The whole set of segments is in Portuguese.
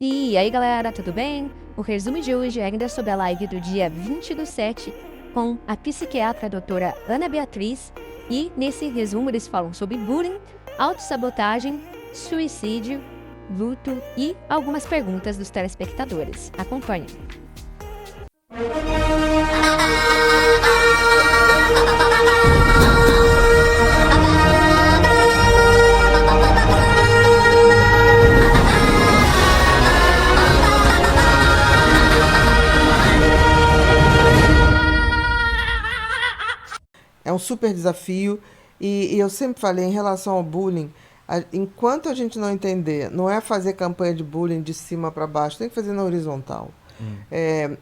E aí galera, tudo bem? O resumo de hoje é ainda sobre a live do dia 20/7 com a psiquiatra doutora Ana Beatriz. E nesse resumo eles falam sobre bullying, autossabotagem, suicídio, luto e algumas perguntas dos telespectadores. Acompanhe. É um super desafio e eu sempre falei em relação ao bullying, enquanto a gente não entender, não é fazer campanha de bullying de cima para baixo, tem que fazer na horizontal.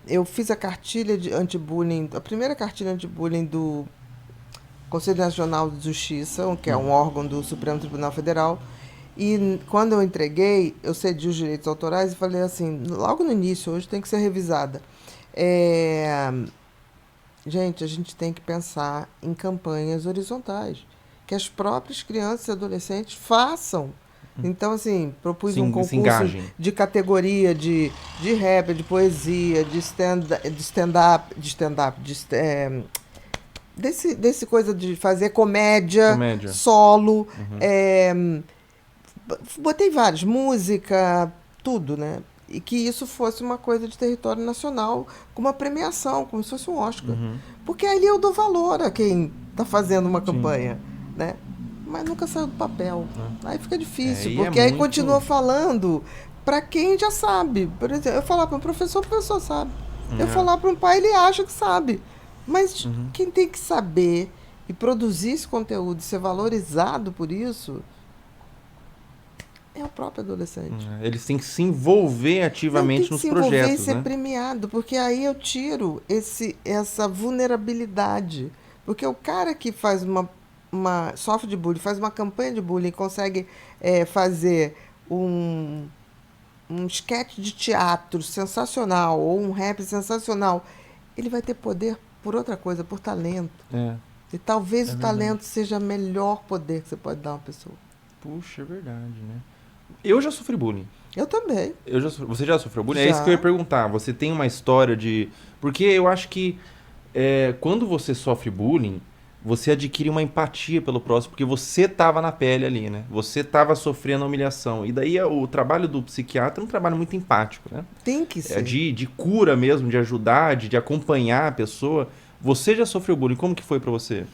Eu fiz a cartilha de anti-bullying, a primeira cartilha anti-bullying do Conselho Nacional de Justiça, que é um órgão do Supremo Tribunal Federal, e quando eu entreguei, eu cedi os direitos autorais e falei assim, logo no início, hoje tem que ser revisada. Gente, a gente tem que pensar em campanhas horizontais, que as próprias crianças e adolescentes façam. Então, assim, propus um Se concurso engajem. de categoria de rap, de poesia, de stand-up, desse coisa de fazer comédia. Comédia. Solo. Botei vários, música, tudo, né? E que isso fosse uma coisa de território nacional, com uma premiação, como se fosse um Oscar. Porque ali eu dou valor a quem está fazendo uma campanha, né? Mas nunca saiu do papel. Aí fica difícil, porque aí continua falando para quem já sabe. Por exemplo, eu falar para um professor, o professor sabe. Eu falar para um pai, ele acha que sabe. Mas quem tem que saber e produzir esse conteúdo, ser valorizado por isso, é o próprio adolescente. Eles têm que se envolver ativamente nos projetos, tem que se envolver e ser né? premiado, porque aí eu tiro essa vulnerabilidade. Porque o cara que faz sofre de bullying, faz uma campanha de bullying, consegue fazer um esquete de teatro sensacional ou um rap sensacional, ele vai ter poder por outra coisa, por talento. E talvez o talento seja o melhor poder que você pode dar a uma pessoa. Puxa, é verdade, né? Eu já sofri bullying. Eu também. Você já sofreu bullying? Já. É isso que eu ia perguntar. Você tem uma história de... Porque eu acho que quando você sofre bullying, você adquire uma empatia pelo próximo, porque você estava na pele ali, né? Você estava sofrendo a humilhação. E daí o trabalho do psiquiatra é um trabalho muito empático, né? Tem que ser. De cura mesmo, de ajudar, de acompanhar a pessoa. Você já sofreu bullying. Como que foi pra você?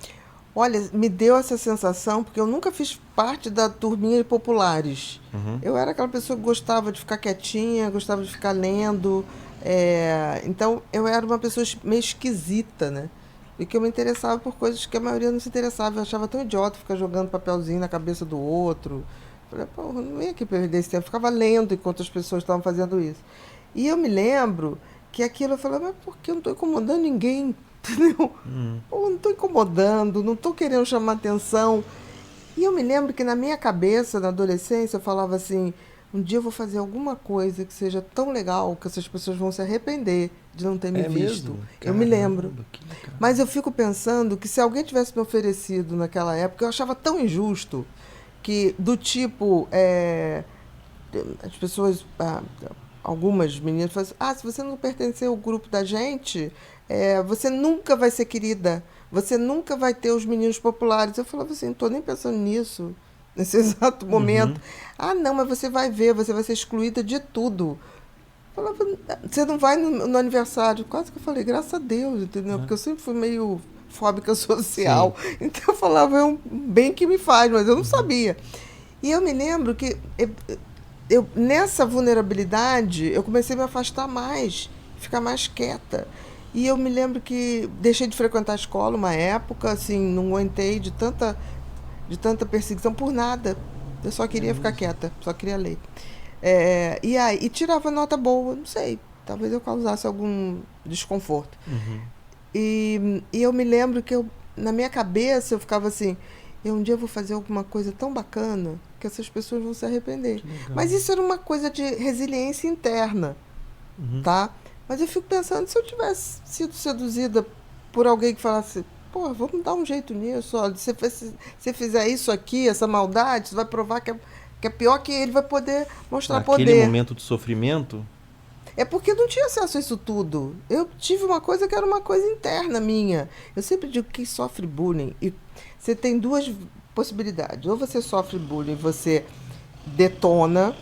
Olha, me deu essa sensação, porque eu nunca fiz parte da turminha de populares. Eu era aquela pessoa que gostava de ficar quietinha, gostava de ficar lendo. Então, eu era uma pessoa meio esquisita, né? E que eu me interessava por coisas que a maioria não se interessava. Eu achava tão idiota ficar jogando papelzinho na cabeça do outro. Falei, pô, não ia aqui perder esse tempo. Eu ficava lendo enquanto as pessoas estavam fazendo isso. E eu me lembro que aquilo eu falei, mas por que eu não estou incomodando ninguém? Entendeu? Pô, não estou incomodando, não estou querendo chamar atenção. E eu me lembro que na minha cabeça, na adolescência, eu falava assim, um dia eu vou fazer alguma coisa que seja tão legal que essas pessoas vão se arrepender de não ter me visto. Mesmo? Eu me lembro. Que legal. Mas eu fico pensando que se alguém tivesse me oferecido naquela época, eu achava tão injusto que do tipo, as pessoas, algumas meninas falam assim, se você não pertencer ao grupo da gente, você nunca vai ser querida, você nunca vai ter os meninos populares. Eu falava assim, não estou nem pensando nisso, nesse exato momento. Não, mas você vai ver, você vai ser excluída de tudo. Eu falava, você não vai no aniversário. Quase que eu falei, graças a Deus, entendeu? Porque eu sempre fui meio fóbica social. Sim. Então eu falava, é um bem que me faz, mas eu não sabia. E eu me lembro que nessa vulnerabilidade, eu comecei a me afastar mais, ficar mais quieta. E eu me lembro que deixei de frequentar a escola uma época, assim, não aguentei de tanta perseguição por nada. Eu só queria ficar quieta, só queria ler. E tirava nota boa, não sei, talvez eu causasse algum desconforto. E eu me lembro que na minha cabeça eu ficava assim, um dia eu vou fazer alguma coisa tão bacana que essas pessoas vão se arrepender. Mas isso era uma coisa de resiliência interna, tá? Mas eu fico pensando, se eu tivesse sido seduzida por alguém que falasse, pô, vamos dar um jeito nisso, olha, se você fizer isso aqui, essa maldade, você vai provar que Que é pior que ele vai poder mostrar Naquele poder. momento de sofrimento, É porque eu não tinha acesso a isso tudo. Eu tive uma coisa que era uma coisa interna minha. Eu sempre digo que quem sofre bullying, e você tem duas possibilidades. Ou você sofre bullying e você detona,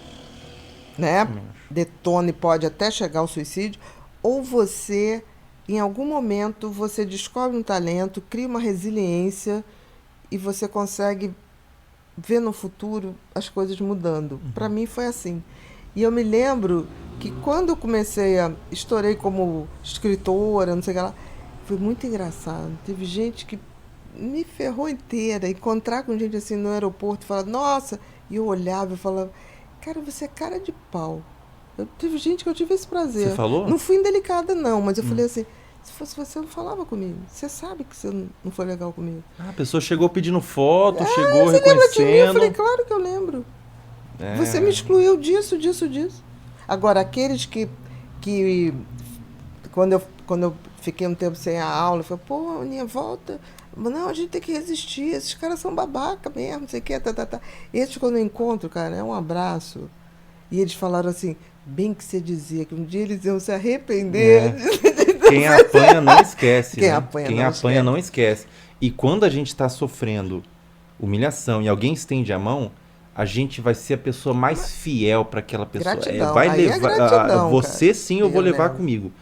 né? também acho. Detona e pode até chegar ao suicídio. Ou você, em algum momento, você descobre um talento, cria uma resiliência e você consegue ver no futuro as coisas mudando. Para mim foi assim. E eu me lembro que quando eu comecei estourei como escritora, não sei o que lá, foi muito engraçado. Teve gente que me ferrou inteira. Encontrar com gente assim no aeroporto e falar, nossa, e eu olhava e falava, cara, você é cara de pau. Teve gente que eu tive esse prazer. Você falou? Não fui indelicada, não, mas eu falei assim, se fosse você, não falava comigo. Você sabe que você não foi legal comigo. Ah, a pessoa chegou pedindo foto, chegou Lembra de mim? Eu reconhecendo. falei, claro que eu lembro. É, Você me excluiu disso, disso, disso. Agora, aqueles que quando eu fiquei um tempo sem a aula, eu falei, pô, Aninha, volta. Não, a gente tem que resistir. Esses caras são babaca mesmo, não sei o que, tá. Esses, quando eu encontro, cara, é um abraço. E eles falaram assim, bem que você dizia, que um dia eles iam se arrepender. Quem apanha não esquece. Quem né? apanha Quem não apanha esquece. não esquece. E quando a gente está sofrendo humilhação e alguém estende a mão, a gente vai ser a pessoa mais fiel para aquela pessoa. Gratidão. Vai Aí é levar. gratidão, Você cara. sim eu vou Eu levar levo. comigo.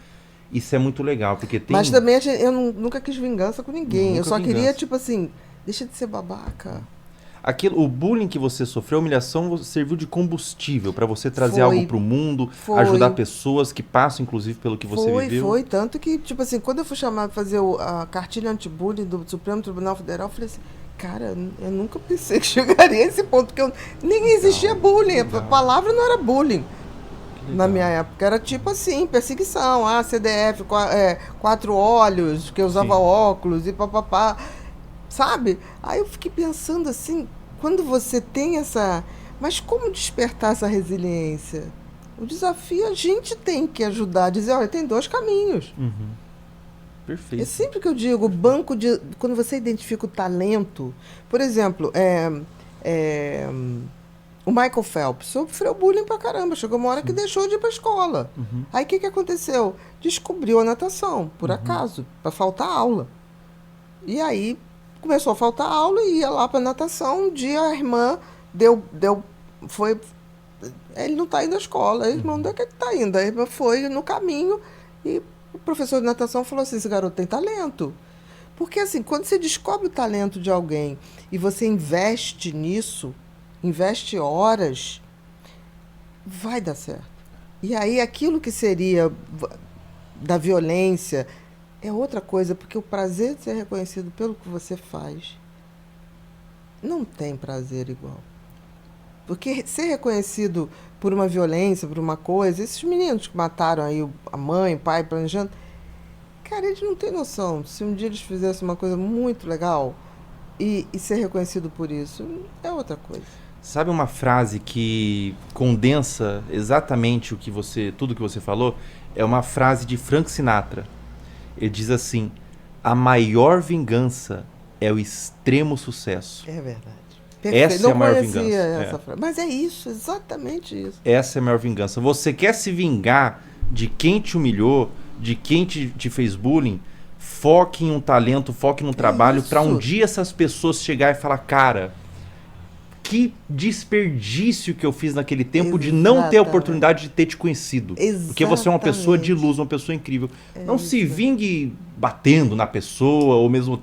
Isso é muito legal, porque tem. Mas também eu nunca quis vingança com ninguém. Eu Nunca só vingança. queria, tipo assim, deixa de ser babaca. O bullying que você sofreu, a humilhação, serviu de combustível para você trazer Foi. algo para o mundo, Foi. ajudar pessoas que passam, inclusive, pelo que você viveu. Foi. Tanto que, tipo assim, quando eu fui chamada para fazer a cartilha anti-bullying do Supremo Tribunal Federal, eu falei assim, cara, eu nunca pensei que chegaria a esse ponto, porque nem existia bullying. A palavra não era bullying. Na minha época era tipo assim, perseguição, CDF, 4 olhos, que eu usava Sim. óculos e papapá, sabe? Aí eu fiquei pensando assim, quando você tem essa... Mas como despertar essa resiliência? O desafio a gente tem que ajudar, dizer, olha, tem 2 caminhos. Perfeito. É sempre que eu digo, quando você identifica o talento, por exemplo, o Michael Phelps sofreu bullying pra caramba. Chegou uma hora que deixou de ir pra escola. Aí o que aconteceu? Descobriu a natação, por acaso, para faltar aula. E aí começou a faltar aula e ia lá pra natação. Um dia a irmã foi. Ele não está indo à escola. A irmã, onde é que ele está indo? A irmã foi no caminho e o professor de natação falou assim, esse garoto tem talento. Porque assim, quando você descobre o talento de alguém e você investe nisso, investe horas, vai dar certo. E aí aquilo que seria da violência é outra coisa, porque o prazer de ser reconhecido pelo que você faz não tem prazer igual. Porque ser reconhecido por uma violência, por uma coisa, esses meninos que mataram aí a mãe, o pai, planejando, cara, eles não têm noção. Se um dia eles fizessem uma coisa muito legal e ser reconhecido por isso, é outra coisa. Sabe uma frase que condensa exatamente tudo que você falou? É uma frase de Frank Sinatra. Ele diz assim, a maior vingança é o extremo sucesso. É verdade. Essa é a maior vingança. Essa frase. Mas é isso, exatamente isso. Essa é a maior vingança. Você quer se vingar de quem te humilhou, de quem te fez bullying, foque em um talento, foque num trabalho, para um dia essas pessoas chegar e falar, cara, que desperdício que eu fiz naquele tempo de não ter a oportunidade de ter te conhecido. Porque você é uma pessoa de luz, uma pessoa incrível. Não se vingue batendo na pessoa, ou mesmo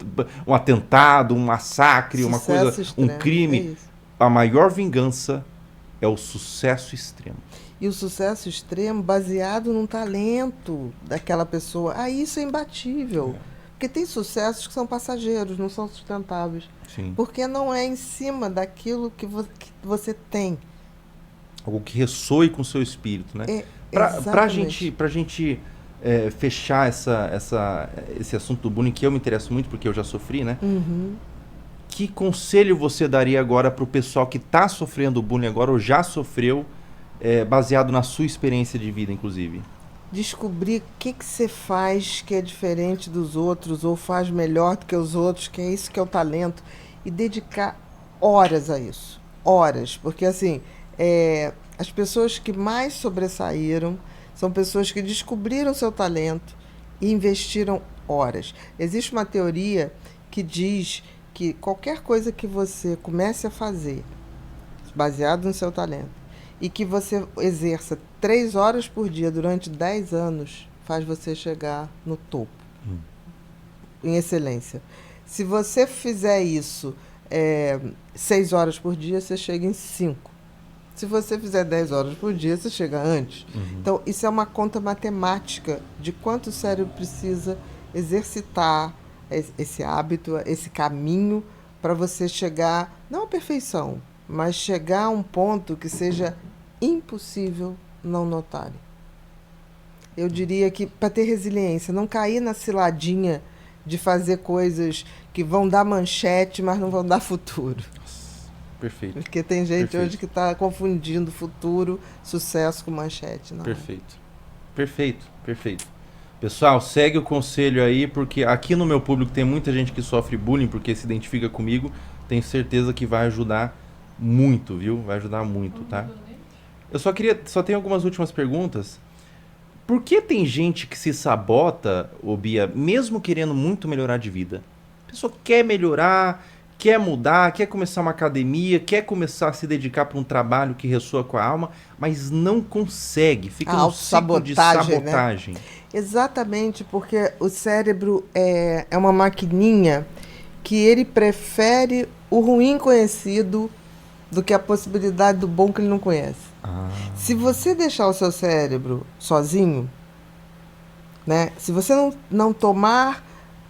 um atentado, um massacre, uma coisa, um crime. A maior vingança é o sucesso extremo. E o sucesso extremo baseado num talento daquela pessoa. Isso é imbatível. Porque tem sucessos que são passageiros, não são sustentáveis. Sim. Porque não é em cima daquilo que você tem. Algo que ressoe com o seu espírito, né? Pra gente fechar esse assunto do bullying, que eu me interesso muito, porque eu já sofri, né? Que conselho você daria agora para o pessoal que está sofrendo bullying agora, ou já sofreu, baseado na sua experiência de vida, inclusive? Descobrir o que você faz que é diferente dos outros, ou faz melhor do que os outros, que é isso que é o talento, e dedicar horas a isso. horas, porque assim, as pessoas que mais sobressaíram são pessoas que descobriram seu talento e investiram horas. Existe uma teoria que diz que qualquer coisa que você comece a fazer, baseado no seu talento, e que você exerça 3 horas por dia durante 10 anos, faz você chegar no topo, em excelência. Se você fizer isso 6 horas por dia, você chega em 5. Se você fizer 10 horas por dia, você chega antes. Então, isso é uma conta matemática de quanto o cérebro precisa exercitar esse hábito, esse caminho, para você chegar, não à perfeição, mas chegar a um ponto que seja impossível não notarem. Eu diria que, para ter resiliência, não cair na ciladinha de fazer coisas que vão dar manchete, mas não vão dar futuro. Perfeito. Porque tem gente Perfeito. hoje que está confundindo futuro, sucesso com manchete. Não. Perfeito. Perfeito, perfeito. Pessoal, segue o conselho aí, porque aqui no meu público tem muita gente que sofre bullying porque se identifica comigo. Tenho certeza que vai ajudar muito, viu? Vai ajudar muito, tá? Eu só tenho algumas últimas perguntas. Por que tem gente que se sabota, ô Bia, mesmo querendo muito melhorar de vida? A pessoa quer melhorar, quer mudar, quer começar uma academia, quer começar a se dedicar para um trabalho que ressoa com a alma, mas não consegue, fica num ciclo de sabotagem. Né? Exatamente, porque o cérebro é uma maquininha que ele prefere o ruim conhecido do que a possibilidade do bom que ele não conhece. Se você deixar o seu cérebro sozinho, né, se você não tomar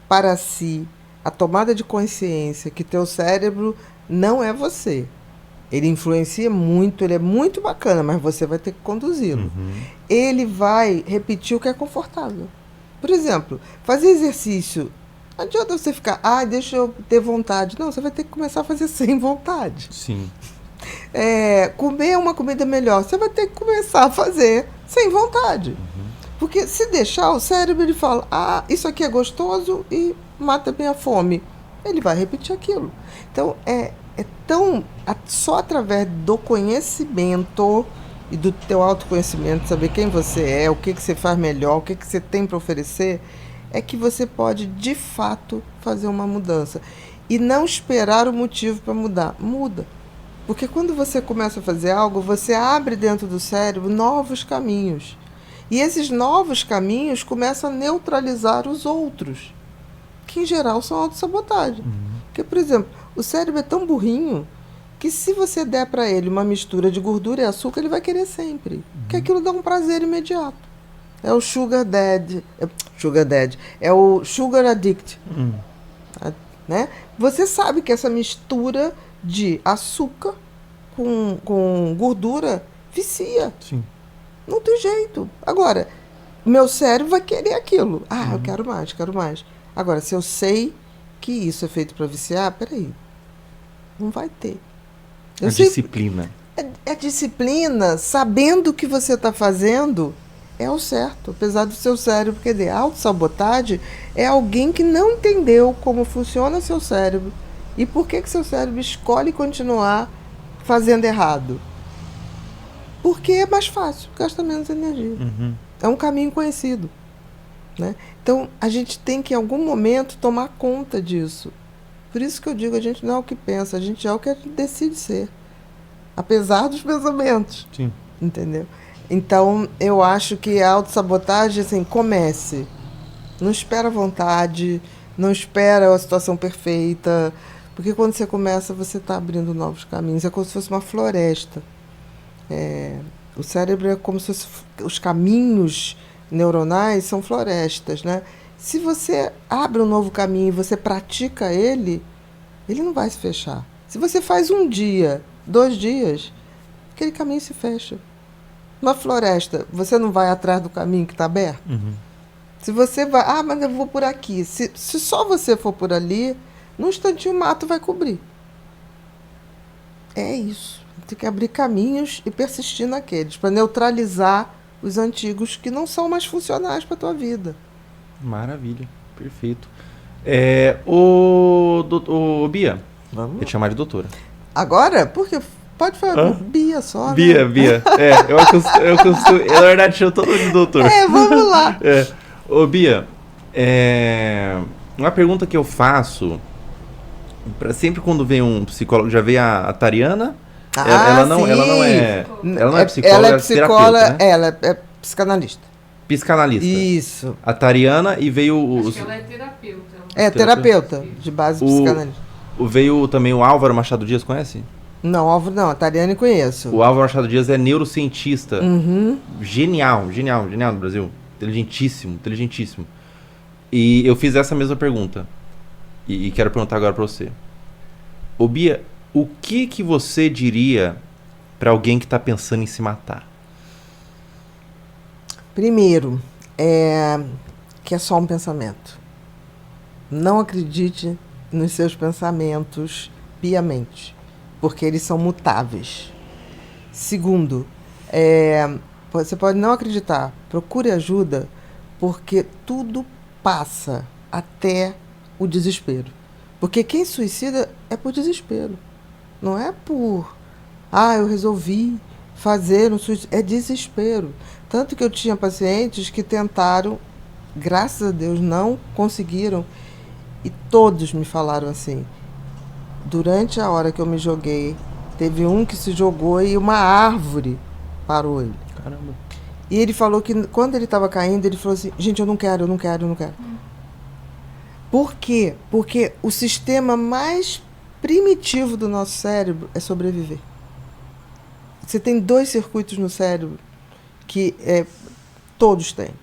para si a tomada de consciência que teu cérebro não é você. Ele influencia muito, ele é muito bacana, mas você vai ter que conduzi-lo. Ele vai repetir o que é confortável. Por exemplo, fazer exercício. Não adianta você ficar, deixa eu ter vontade. Não, você vai ter que começar a fazer sem vontade. Sim. Comer uma comida melhor, você vai ter que começar a fazer sem vontade. Porque se deixar, o cérebro ele fala, isso aqui é gostoso e mata minha fome. Ele vai repetir aquilo. Então, só através do conhecimento e do teu autoconhecimento, saber quem você é, o que você faz melhor, o que você tem para oferecer, é que você pode, de fato, fazer uma mudança. E não esperar o motivo para mudar. Muda. Porque quando você começa a fazer algo, você abre dentro do cérebro novos caminhos. E esses novos caminhos começam a neutralizar os outros, que em geral são autossabotagem. Porque, por exemplo, o cérebro é tão burrinho que se você der para ele uma mistura de gordura e açúcar, ele vai querer sempre. Porque aquilo dá um prazer imediato. É o sugar daddy. É o sugar addict. Né? Você sabe que essa mistura de açúcar com gordura vicia. Sim. Não tem jeito. Agora, meu cérebro vai querer aquilo. Eu quero mais. Agora, se eu sei que isso é feito para viciar, peraí. Não vai ter. Disciplina. É disciplina, sabendo o que você está fazendo, é o certo. Apesar do seu cérebro querer. Autossabotagem é alguém que não entendeu como funciona seu cérebro e por que seu cérebro escolhe continuar fazendo errado. Porque é mais fácil, gasta menos energia. É um caminho conhecido. Né? Então, a gente tem que, em algum momento, tomar conta disso. Por isso que eu digo, a gente não é o que pensa, a gente é o que a gente decide ser. Apesar dos pensamentos. Sim. Entendeu? Então, eu acho que a autossabotagem, assim, comece. Não espera a vontade, não espera a situação perfeita, porque quando você começa, você está abrindo novos caminhos. É como se fosse uma floresta. O cérebro é como se fosse, os caminhos neuronais são florestas, né? Se você abre um novo caminho e você pratica ele não vai se fechar. Se você faz 1 dia, 2 dias, aquele caminho se fecha. Na floresta, você não vai atrás do caminho que está aberto? Se você vai, mas eu vou por aqui. Se só você for por ali, num instantinho o mato vai cobrir. É isso. Tem que abrir caminhos e persistir naqueles, para neutralizar os antigos que não são mais funcionais para a tua vida. Maravilha, perfeito. Ô Bia, Vamos. vou te chamar de doutora. Agora? Por que Pode falar, Bia só, Bia, né? Bia. Eu costumo. Na verdade, chamo todo mundo de doutor. Vamos lá. Ô, Bia, uma pergunta que eu faço, sempre quando vem um psicólogo, já veio a Tariana, ela não é psicóloga, ela é psicóloga, terapeuta, né? ela é psicanalista. Psicanalista. Isso. A Tariana e veio Acho que ela é terapeuta. Terapeuta, de base psicanalista. Veio também o Álvaro Machado Dias, conhece? Não, Álvaro não, a Tariane conheço. O Álvaro Machado Dias é neurocientista. Uhum. Genial no Brasil. Inteligentíssimo. E eu fiz essa mesma pergunta. E quero perguntar agora pra você. Ô Bia, o que você diria pra alguém que tá pensando em se matar? Primeiro, que é só um pensamento. Não acredite nos seus pensamentos piamente, porque eles são mutáveis. Segundo, você pode não acreditar, procure ajuda, porque tudo passa até o desespero. Porque quem suicida é por desespero, não é por, eu resolvi fazer um suicídio, é desespero. Tanto que eu tinha pacientes que tentaram, graças a Deus não conseguiram, e todos me falaram assim, durante a hora que eu me joguei, teve um que se jogou e uma árvore parou ele. Caramba. E ele falou que quando ele estava caindo, ele falou assim, gente, eu não quero. Por quê? Porque o sistema mais primitivo do nosso cérebro é sobreviver. Você tem 2 circuitos no cérebro que todos têm.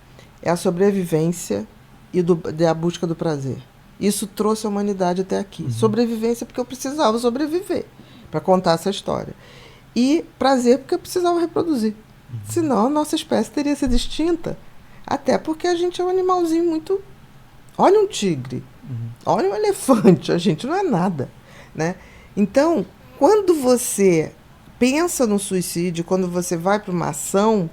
É a sobrevivência e a busca do prazer. Isso trouxe a humanidade até aqui. Uhum. Sobrevivência porque eu precisava sobreviver para contar essa história. E prazer porque eu precisava reproduzir. Uhum. Senão a nossa espécie teria sido extinta. Até porque a gente é um animalzinho muito... Olha um tigre, olha um elefante, a gente não é nada, né? Então, quando você pensa no suicídio, quando você vai para uma ação,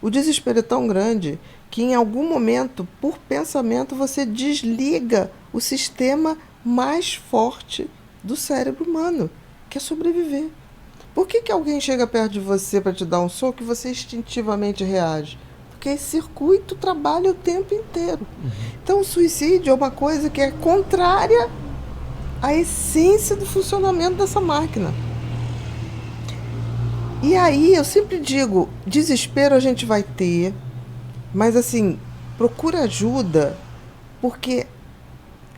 o desespero é tão grande que em algum momento, por pensamento, você desliga o sistema mais forte do cérebro humano, que é sobreviver. Por que alguém chega perto de você para te dar um soco e você instintivamente reage? Porque esse circuito trabalha o tempo inteiro. Então, o suicídio é uma coisa que é contrária à essência do funcionamento dessa máquina. E aí, eu sempre digo, desespero a gente vai ter, mas assim, procura ajuda, porque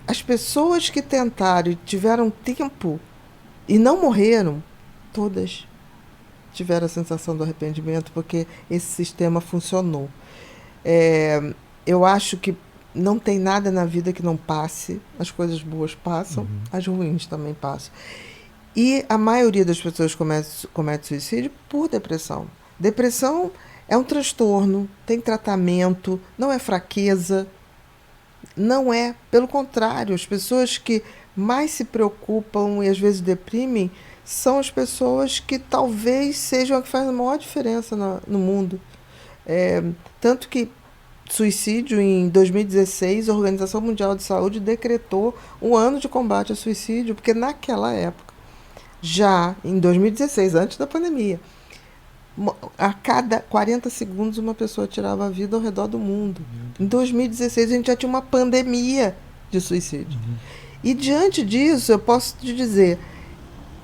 as pessoas que tentaram e tiveram tempo e não morreram, todas tiveram a sensação do arrependimento, porque esse sistema funcionou. Eu acho que não tem nada na vida que não passe, as coisas boas passam, as ruins também passam. E a maioria das pessoas comete suicídio por depressão. Depressão é um transtorno, tem tratamento, não é fraqueza, não é, pelo contrário, as pessoas que mais se preocupam e às vezes deprimem são as pessoas que talvez sejam a que faz a maior diferença no mundo. Tanto que suicídio, em 2016, a Organização Mundial de Saúde decretou um ano de combate ao suicídio, porque naquela época, já em 2016, antes da pandemia, a cada 40 segundos uma pessoa tirava a vida ao redor do mundo. Em 2016 a gente já tinha uma pandemia de suicídio. E diante disso, eu posso te dizer,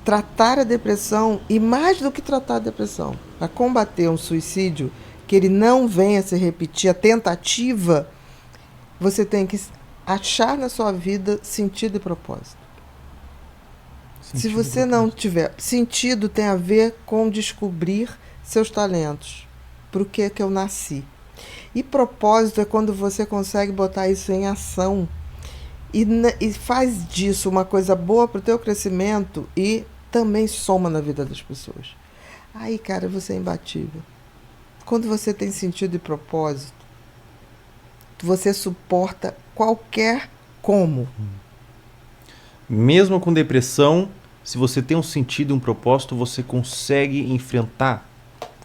tratar a depressão, e mais do que tratar a depressão, para combater um suicídio, que ele não venha se repetir, a tentativa, você tem que achar na sua vida sentido e propósito. Se você não tiver... Sentido tem a ver com descobrir seus talentos. Por que eu nasci? E propósito é quando você consegue botar isso em ação e faz disso uma coisa boa para o teu crescimento e também soma na vida das pessoas. Aí, cara, você é imbatível. Quando você tem sentido e propósito, você suporta qualquer como. Mesmo com depressão, se você tem um sentido e um propósito, você consegue enfrentar?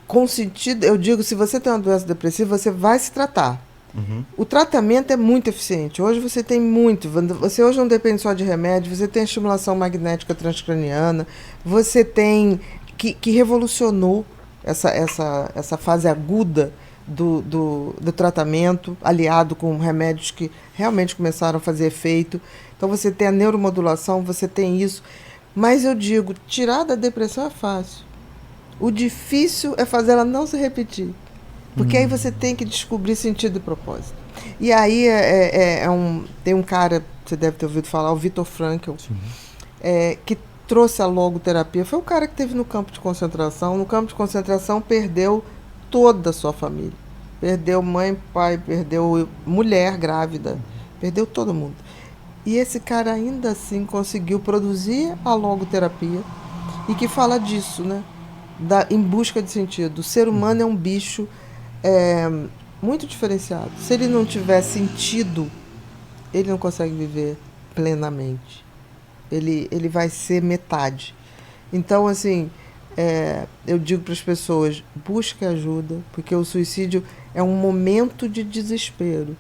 Com sentido, eu digo, se você tem uma doença depressiva, você vai se tratar. O tratamento é muito eficiente. Hoje você tem muito. Você hoje não depende só de remédio, você tem a estimulação magnética transcraniana, você tem que revolucionou essa fase aguda do tratamento, aliado com remédios que realmente começaram a fazer efeito. Então você tem a neuromodulação, você tem isso. Mas eu digo, tirar da depressão é fácil. O difícil é fazer ela não se repetir. Porque aí você tem que descobrir sentido e propósito. E aí tem um cara, você deve ter ouvido falar, o Viktor Frankl, que trouxe a logoterapia. Foi o cara que esteve no campo de concentração. No campo de concentração perdeu toda a sua família. Perdeu mãe, pai, perdeu mulher grávida, perdeu todo mundo. E esse cara ainda assim conseguiu produzir a logoterapia e que fala disso, né? Em busca de sentido. O ser humano é um bicho muito diferenciado. Se ele não tiver sentido, ele não consegue viver plenamente. Ele vai ser metade. Então, assim, eu digo para as pessoas, busque ajuda, porque o suicídio é um momento de desespero.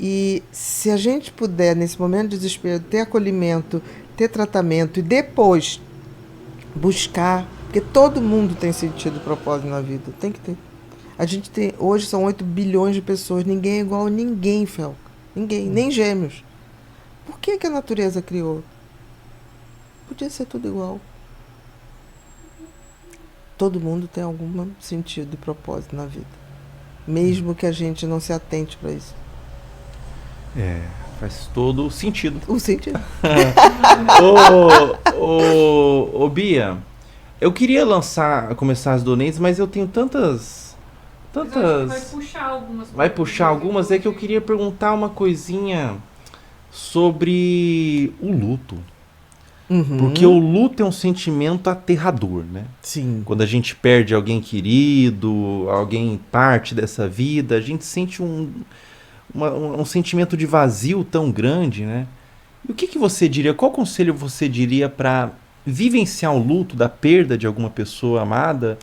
E se a gente puder, nesse momento de desespero, ter acolhimento, ter tratamento e depois buscar, porque todo mundo tem sentido e propósito na vida, tem que ter. A gente tem, hoje são 8 bilhões de pessoas, ninguém é igual a ninguém, Felca. Ninguém, nem gêmeos. Por que a natureza criou? Podia ser tudo igual. Todo mundo tem algum sentido e propósito na vida. Mesmo que a gente não se atente para isso. Faz todo sentido. O sentido. Ô, Bia, eu queria começar as donations, mas eu tenho tantas... Vai puxar algumas. Vai puxar algumas, é que eu queria perguntar uma coisinha sobre o luto. Porque o luto é um sentimento aterrador, né? Sim. Quando a gente perde alguém querido, alguém parte dessa vida, a gente sente um sentimento de vazio tão grande, né? E o que você diria, qual conselho você diria para vivenciar o luto da perda de alguma pessoa amada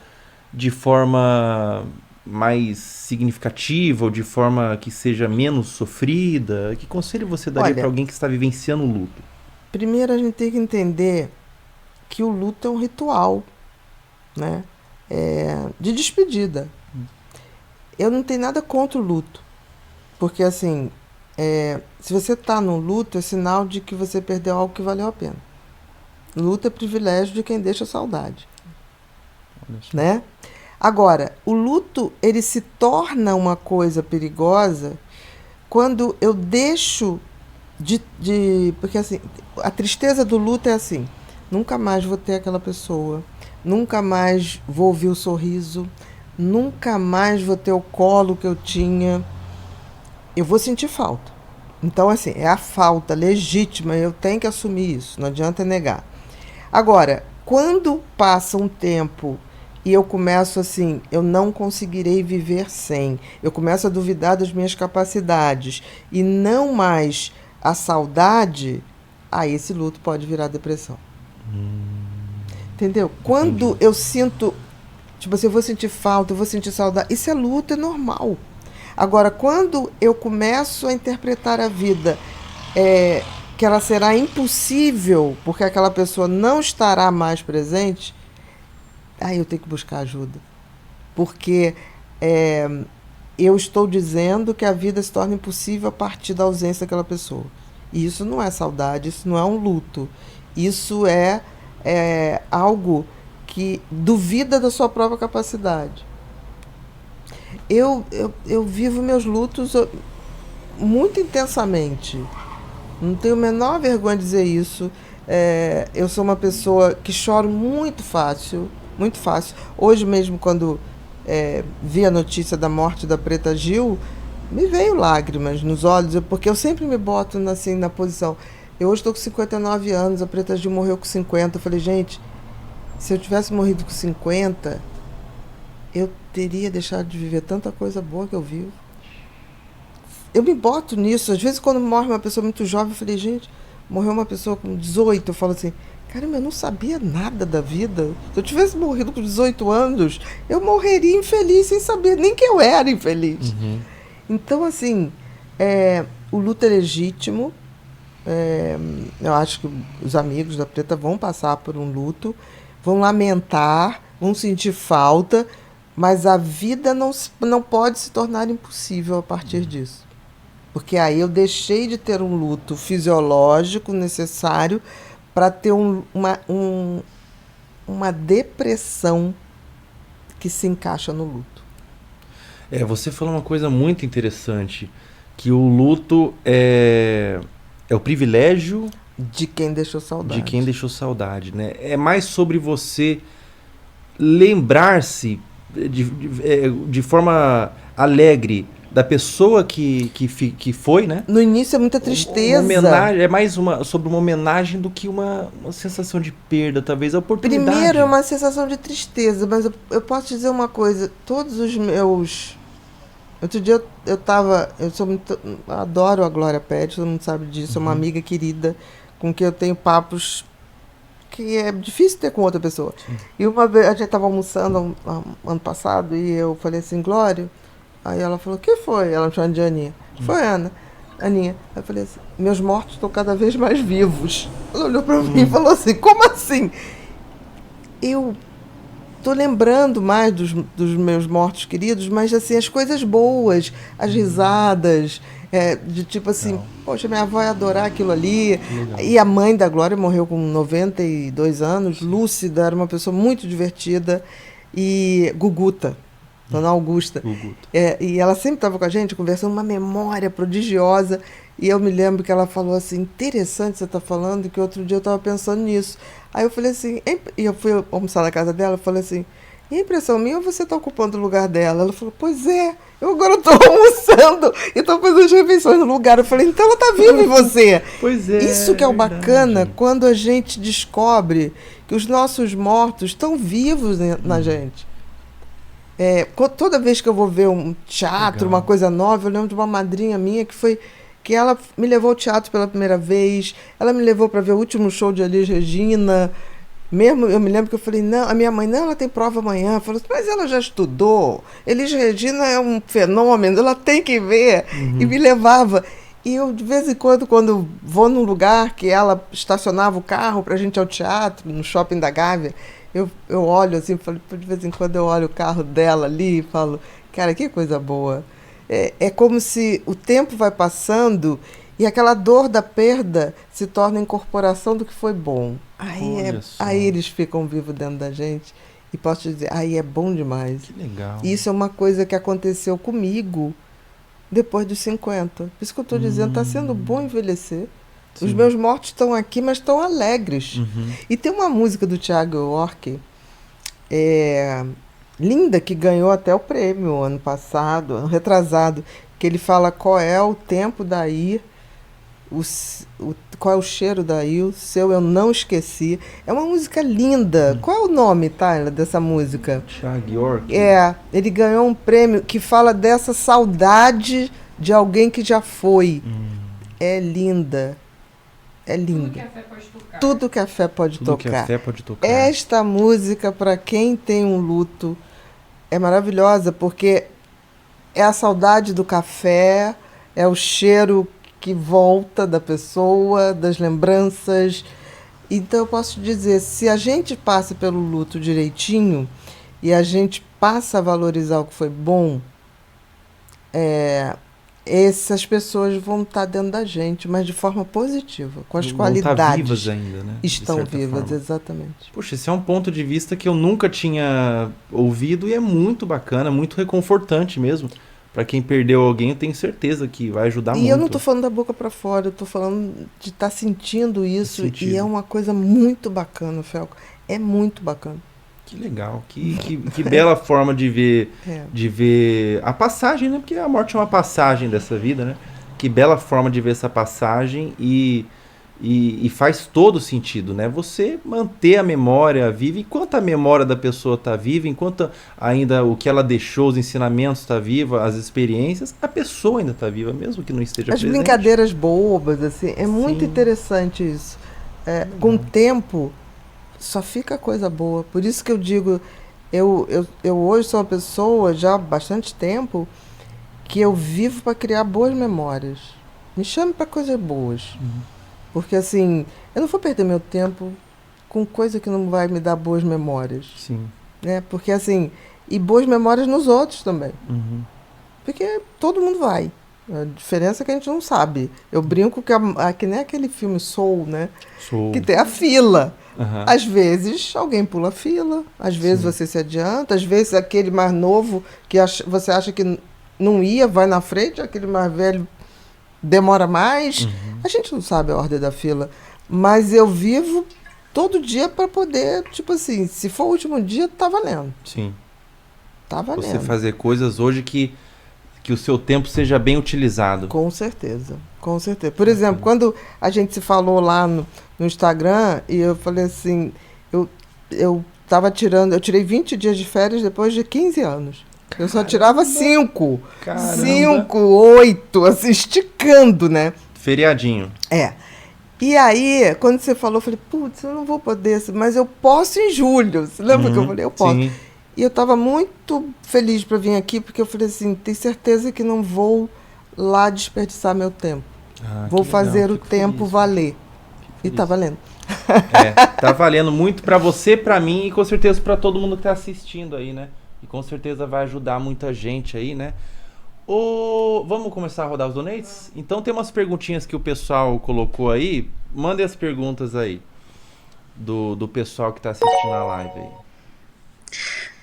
de forma mais significativa ou de forma que seja menos sofrida? Que conselho você daria para alguém que está vivenciando o luto? Primeiro a gente tem que entender que o luto é um ritual, né? De despedida. Eu não tenho nada contra o luto. Porque, assim, se você está no luto, é sinal de que você perdeu algo que valeu a pena. Luto é privilégio de quem deixa saudade. Né? Agora, o luto, ele se torna uma coisa perigosa quando eu deixo porque, assim, a tristeza do luto é assim, nunca mais vou ter aquela pessoa, nunca mais vou ouvir o sorriso, nunca mais vou ter o colo que eu tinha. Eu vou sentir falta. Então, assim, é a falta legítima, eu tenho que assumir isso, não adianta negar. Agora, quando passa um tempo e eu começo assim, eu não conseguirei viver sem, eu começo a duvidar das minhas capacidades e não mais a saudade, aí esse luto pode virar depressão. Entendeu? Quando eu sinto, tipo assim, eu vou sentir falta, eu vou sentir saudade, isso é luto, é normal. Agora, quando eu começo a interpretar a vida que ela será impossível porque aquela pessoa não estará mais presente, aí eu tenho que buscar ajuda. Porque eu estou dizendo que a vida se torna impossível a partir da ausência daquela pessoa. E isso não é saudade, isso não é um luto. Isso é algo que duvida da sua própria capacidade. Eu vivo meus lutos muito intensamente. Não tenho a menor vergonha de dizer isso. Eu sou uma pessoa que choro muito fácil, muito fácil. Hoje mesmo, quando vi a notícia da morte da Preta Gil, me veio lágrimas nos olhos, porque eu sempre me boto assim, na posição. Eu hoje estou com 59 anos, a Preta Gil morreu com 50. Eu falei, gente, se eu tivesse morrido com 50, eu teria deixado de viver tanta coisa boa que eu vivo. Eu me boto nisso. Às vezes, quando morre uma pessoa muito jovem, eu falei, gente, morreu uma pessoa com 18, eu falo assim, caramba, eu não sabia nada da vida. Se eu tivesse morrido com 18 anos, eu morreria infeliz sem saber nem que eu era infeliz. Então, assim, o luto é legítimo. Eu acho que os amigos da Preta vão passar por um luto, vão lamentar, vão sentir falta, mas a vida não pode se tornar impossível a partir disso. Porque aí eu deixei de ter um luto fisiológico necessário para ter uma depressão que se encaixa no luto. Você falou uma coisa muito interessante, que o luto é o privilégio de quem deixou saudade. Né? É mais sobre você lembrar-se de forma alegre da pessoa que foi, né? No início é muita tristeza. É mais sobre uma homenagem do que uma sensação de perda, talvez, a oportunidade. Primeiro é uma sensação de tristeza, mas eu posso dizer uma coisa, todos os meus... Outro dia eu adoro a Glória Pérez, todo mundo sabe disso, é uma amiga querida, com quem eu tenho papos que é difícil ter com outra pessoa. Sim. E uma vez, a gente estava almoçando ano passado, e eu falei assim, Glória, aí ela falou, o que foi? Ela me chamou de Aninha. Foi, Aninha. Aí eu falei assim, meus mortos estão cada vez mais vivos. Ela olhou para mim e falou assim, como assim? Eu tô lembrando mais dos meus mortos queridos, mas assim, as coisas boas, as risadas, de tipo assim, poxa, minha avó ia adorar aquilo ali. E a mãe da Glória morreu com 92 anos, lúcida, era uma pessoa muito divertida. E Guguta, Dona Augusta. E ela sempre estava com a gente, conversando, uma memória prodigiosa. E eu me lembro que ela falou assim, interessante você estar falando, que outro dia eu estava pensando nisso. Aí eu falei assim, e eu fui almoçar na casa dela, eu falei assim, e a impressão minha ou você está ocupando o lugar dela? Ela falou, pois é, eu agora estou almoçando e estou fazendo as refeições no lugar. Eu falei, então ela está viva em você. Pois é. Isso que é o bacana, quando a gente descobre que os nossos mortos estão vivos na gente. Toda vez que eu vou ver um teatro, uma coisa nova, eu lembro de uma madrinha minha que ela me levou ao teatro pela primeira vez, ela me levou para ver o último show de Elis Regina. Mesmo, eu me lembro que eu falei, não, a minha mãe, não, ela tem prova amanhã. Falou assim, mas ela já estudou, Elis Regina é um fenômeno, ela tem que ver. E me levava. E eu, de vez em quando vou num lugar que ela estacionava o carro para a gente ir ao teatro, no shopping da Gávea, eu olho assim, de vez em quando eu olho o carro dela ali e falo, cara, que coisa boa. É como se o tempo vai passando e aquela dor da perda se torna incorporação do que foi bom. Aí eles ficam vivos dentro da gente. E posso te dizer, aí é bom demais. Que legal. Isso é uma coisa que aconteceu comigo depois dos 50. Por isso que eu estou dizendo, está sendo bom envelhecer. Sim. Os meus mortos estão aqui, mas estão alegres. E tem uma música do Thiago York, linda, que ganhou até o prêmio ano passado, ano retrasado, que ele fala qual é o tempo daí, qual é o cheiro daí, o seu eu não esqueci. É uma música linda. Qual é o nome, Tyler, dessa música? Thiago York. Ele ganhou um prêmio que fala dessa saudade de alguém que já foi. É linda. É linda. Tudo que a fé pode tocar. Esta música, para quem tem um luto, é maravilhosa, porque é a saudade do café, é o cheiro que volta da pessoa, das lembranças. Então eu posso dizer, se a gente passa pelo luto direitinho e a gente passa a valorizar o que foi bom, essas pessoas vão estar dentro da gente, mas de forma positiva, com as qualidades. Estão vivas ainda, né? Estão vivas, exatamente. Poxa, esse é um ponto de vista que eu nunca tinha ouvido e é muito bacana, muito reconfortante mesmo. Para quem perdeu alguém, eu tenho certeza que vai ajudar muito. E eu não estou falando da boca para fora, eu estou falando de estar sentindo isso. E é uma coisa muito bacana, Felco. É muito bacana. Que legal, que bela forma de ver a passagem, né? Porque a morte é uma passagem dessa vida, né? Que bela forma de ver essa passagem e faz todo sentido, né? Você manter a memória viva, enquanto a memória da pessoa está viva, enquanto ainda o que ela deixou, os ensinamentos está viva, as experiências, a pessoa ainda está viva, mesmo que não esteja presente. As brincadeiras bobas, assim, é muito interessante isso. Com o tempo, só fica coisa boa. Por isso que eu digo, eu hoje sou uma pessoa, já há bastante tempo, que eu vivo para criar boas memórias. Me chame para coisas boas. Porque, assim, eu não vou perder meu tempo com coisa que não vai me dar boas memórias, Sim. né? Porque assim, e boas memórias nos outros também. Uhum. Porque todo mundo vai. A diferença é que a gente não sabe. Eu brinco que nem aquele filme Soul, né? Sou. Que tem a fila. Aham. Às vezes alguém pula a fila, às vezes Sim. você se adianta, às vezes aquele mais novo que você acha que não ia, vai na frente, aquele mais velho demora mais. Uhum. A gente não sabe a ordem da fila. Mas eu vivo todo dia para poder, tipo assim, se for o último dia, tá valendo. Sim. Tá valendo. Você fazer coisas hoje que o seu tempo seja bem utilizado. Com certeza, com certeza. Por exemplo, quando a gente se falou lá no Instagram, e eu falei assim, eu tirei 20 dias de férias depois de 15 anos. Eu só tirava 5, Caramba. 5, 8, assim, esticando, né? Feriadinho. É. E aí, quando você falou, eu falei, putz, eu não vou poder, mas eu posso em julho. Você lembra que eu falei, eu posso. Sim. E eu estava muito feliz para vir aqui, porque eu falei assim, tenho certeza que não vou lá desperdiçar meu tempo. Ah, Vou que fazer legal, o fico tempo feliz. valer. E feliz. tá valendo. Tá valendo muito pra você, pra mim e com certeza pra todo mundo que tá assistindo aí, né? E com certeza vai ajudar muita gente aí, né? Vamos começar a rodar os donates? Então tem umas perguntinhas que o pessoal colocou aí. Mandem as perguntas aí do pessoal que tá assistindo a live aí.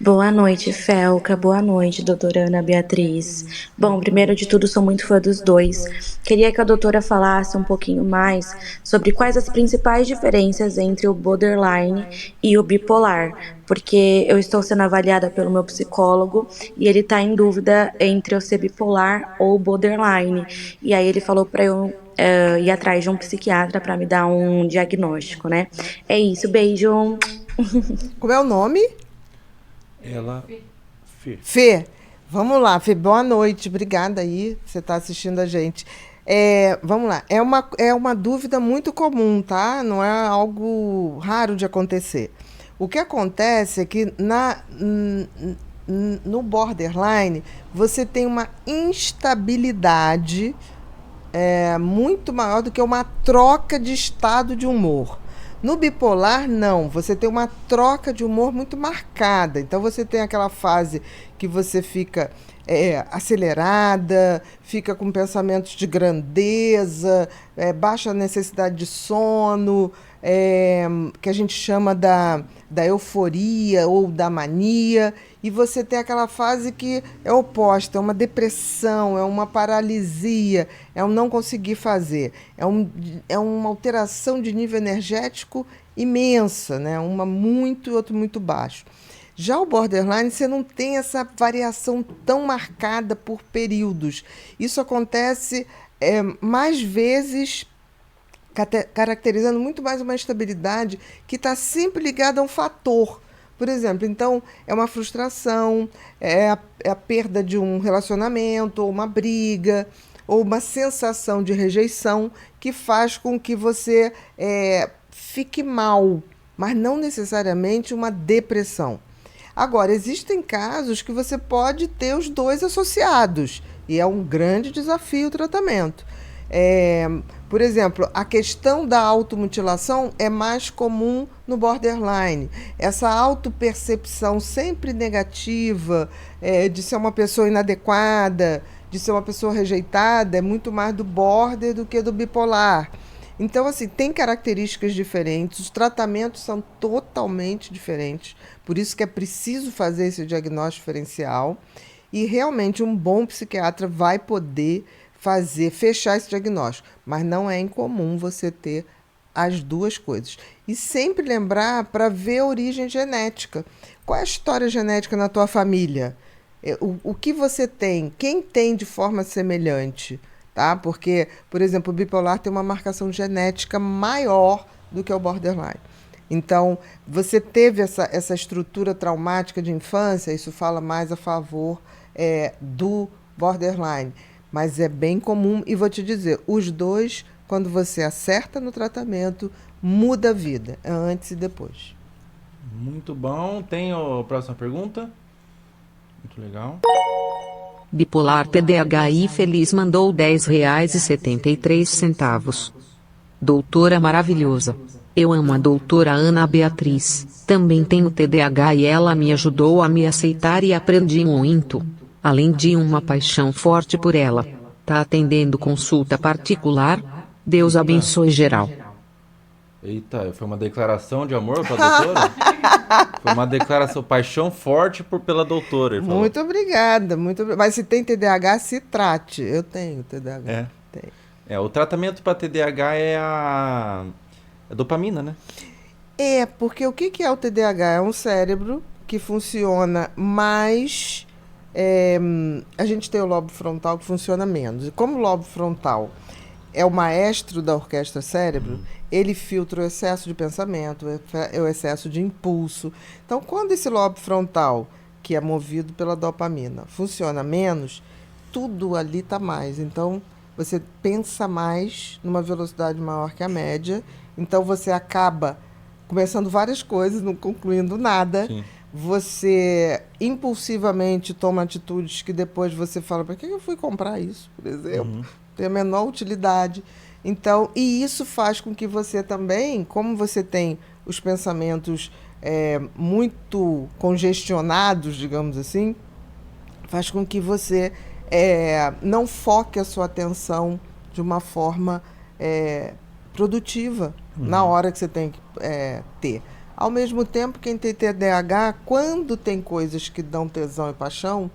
Boa noite, Felca. Boa noite, doutora Ana Beatriz. Bom, primeiro de tudo, sou muito fã dos dois. Queria que a doutora falasse um pouquinho mais sobre quais as principais diferenças entre o borderline e o bipolar, porque eu estou sendo avaliada pelo meu psicólogo e ele está em dúvida entre eu ser bipolar ou borderline. E aí ele falou para eu ir atrás de um psiquiatra para me dar um diagnóstico, né? É isso, beijo. Como é o nome? Ela... Fê. Fê. Vamos lá, Fê. Boa noite. Obrigada aí. Você está assistindo a gente. Vamos lá. É uma dúvida muito comum, tá? Não é algo raro de acontecer. O que acontece é que no borderline você tem uma instabilidade muito maior do que uma troca de estado de humor. No bipolar, não. Você tem uma troca de humor muito marcada. Então, você tem aquela fase que você fica acelerada, fica com pensamentos de grandeza, baixa necessidade de sono, que a gente chama da euforia ou da mania. E você tem aquela fase que é oposta, é uma depressão, é uma paralisia, é um não conseguir fazer. É uma alteração de nível energético imensa, né? Uma muito e outra muito baixo. Já o borderline, você não tem essa variação tão marcada por períodos. Isso acontece mais vezes, caracterizando muito mais uma instabilidade que está sempre ligada a um fator. Por exemplo, então, é uma frustração, é a perda de um relacionamento, ou uma briga, ou uma sensação de rejeição que faz com que você fique mal, mas não necessariamente uma depressão. Agora, existem casos que você pode ter os dois associados, e é um grande desafio o tratamento. Por exemplo, a questão da automutilação é mais comum no borderline. Essa autopercepção sempre negativa, de ser uma pessoa inadequada, de ser uma pessoa rejeitada, é muito mais do border do que do bipolar. Então, assim, tem características diferentes, os tratamentos são totalmente diferentes, por isso que é preciso fazer esse diagnóstico diferencial e realmente um bom psiquiatra vai poder fechar esse diagnóstico, mas não é incomum você ter as duas coisas. E sempre lembrar para ver a origem genética. Qual é a história genética na tua família? O que você tem? Quem tem de forma semelhante? Tá? Porque, por exemplo, o bipolar tem uma marcação genética maior do que o borderline. Então, você teve essa estrutura traumática de infância, isso fala mais a favor do borderline. Mas é bem comum, e vou te dizer, os dois, quando você acerta no tratamento, muda a vida, antes e depois. Muito bom. Tem a próxima pergunta? Muito legal. Bipolar PDHI Feliz mandou R$10,73. Doutora maravilhosa. Eu amo a doutora Ana Beatriz, também tenho TDAH e ela me ajudou a me aceitar e aprendi muito. Além de uma paixão forte por ela. Tá atendendo consulta particular? Deus abençoe geral. Eita, foi uma declaração de amor pra doutora? Foi uma declaração, paixão forte pela doutora. Ele falou. Muito obrigada, muito obrigada. Mas se tem TDAH, se trate. Eu tenho TDAH. É. Tenho. O tratamento para TDAH é a dopamina, né? Porque o que é o TDAH? É um cérebro que funciona mais... a gente tem o lobo frontal que funciona menos. E como o lobo frontal é o maestro da orquestra cérebro, ele filtra o excesso de pensamento, o excesso de impulso. Então, quando esse lobo frontal, que é movido pela dopamina, funciona menos, tudo ali está mais. Então, você pensa mais numa velocidade maior que a média. Então, você acaba começando várias coisas, não concluindo nada. Sim. Você impulsivamente toma atitudes que depois você fala, para que eu fui comprar isso, por exemplo? Tem a menor utilidade. Então, e isso faz com que você também, como você tem os pensamentos muito congestionados, digamos assim, faz com que você não foque a sua atenção de uma forma produtiva na hora que você tem que ter. Ao mesmo tempo, quem tem TDAH, quando tem coisas que dão tesão e paixão,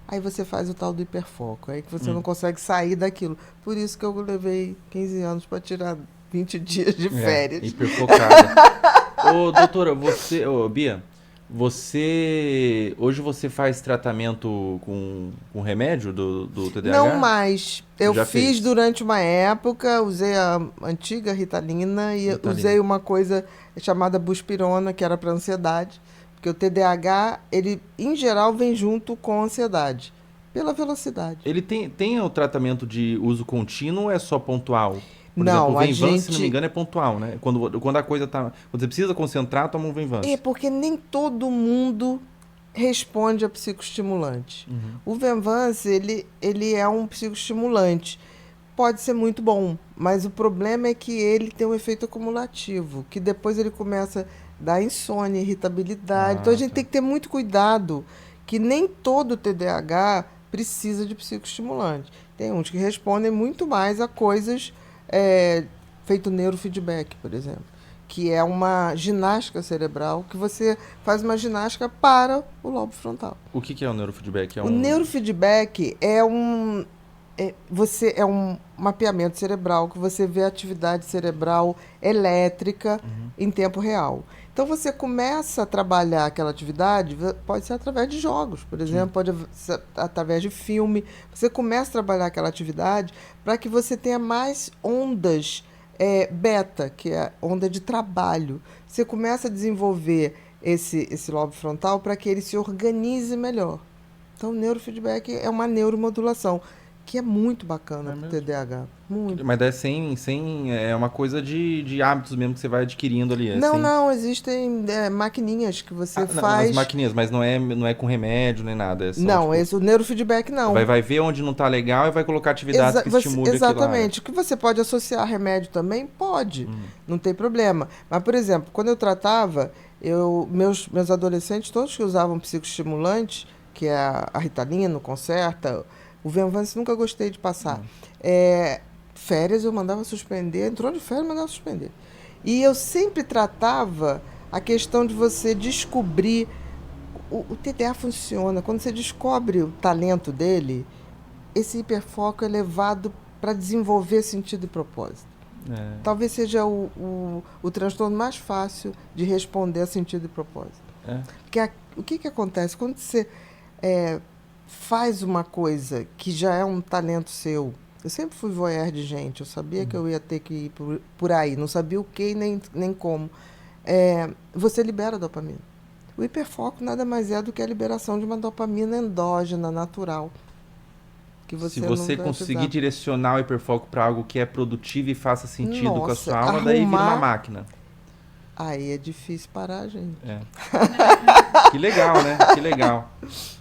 aí você faz o tal do hiperfoco, aí que você não consegue sair daquilo. Por isso que eu levei 15 anos para tirar 20 dias de férias. Hiperfocada. Ô, doutora, Bia, hoje você faz tratamento com remédio do TDAH? Não mais. Eu Já fiz fez? durante uma época, usei a antiga Ritalina e usei uma coisa chamada buspirona, que era para ansiedade, porque o TDAH, ele em geral vem junto com a ansiedade, pela velocidade. Ele tem o tratamento de uso contínuo ou é só pontual? Por Não, exemplo, o Venvan, se gente... não me engano, é pontual, né? Quando a coisa tá... Quando você precisa concentrar, toma um Venvan. Porque nem todo mundo responde a psicoestimulante. O Venvance, ele é um psicoestimulante. Pode ser muito bom, mas o problema é que ele tem um efeito acumulativo, que depois ele começa a dar insônia, irritabilidade. Então a gente tem que ter muito cuidado, que nem todo TDAH precisa de psicoestimulante. Tem uns que respondem muito mais a coisas feito neurofeedback, por exemplo, que é uma ginástica cerebral, que você faz uma ginástica para o lobo frontal. O que é o neurofeedback? O neurofeedback é um mapeamento cerebral, que você vê a atividade cerebral elétrica em tempo real. Então, você começa a trabalhar aquela atividade, pode ser através de jogos, por exemplo, pode ser através de filme. Você começa a trabalhar aquela atividade para que você tenha mais ondas beta, que é onda de trabalho. Você começa a desenvolver esse lobo frontal para que ele se organize melhor. Então, o neurofeedback é uma neuromodulação, que é muito bacana para o TDAH. Muito. Mas é uma coisa de hábitos mesmo que você vai adquirindo ali. Não, existem maquininhas que você faz. As maquininhas, mas não é com remédio nem nada. Não, o neurofeedback não. Vai ver onde não está legal e vai colocar atividades que estimulem aquilo lá. Exatamente. O que você pode associar a remédio também? Pode. Não tem problema. Mas, por exemplo, quando eu tratava, meus adolescentes, todos que usavam psicoestimulante, que é a Ritalina, o Concerta, o Venvance nunca gostei de passar. Férias eu mandava suspender, entrou de férias, mandava suspender. E eu sempre tratava a questão de você descobrir. O TDA funciona. Quando você descobre o talento dele, esse hiperfoco é levado para desenvolver sentido e propósito. Talvez seja o transtorno mais fácil de responder a sentido e propósito. Porque o que acontece? Quando você faz uma coisa que já é um talento seu. Eu sempre fui voyeur de gente, eu sabia que eu ia ter que ir por aí, não sabia o que nem como. Você libera dopamina. O hiperfoco nada mais é do que a liberação de uma dopamina endógena, natural. Que você Se você não conseguir precisar. direcionar o hiperfoco para algo que é produtivo e faça sentido com a Nossa, sua alma, daí vira uma arrumar- máquina. Aí é difícil parar, gente. Que legal, né? Que legal.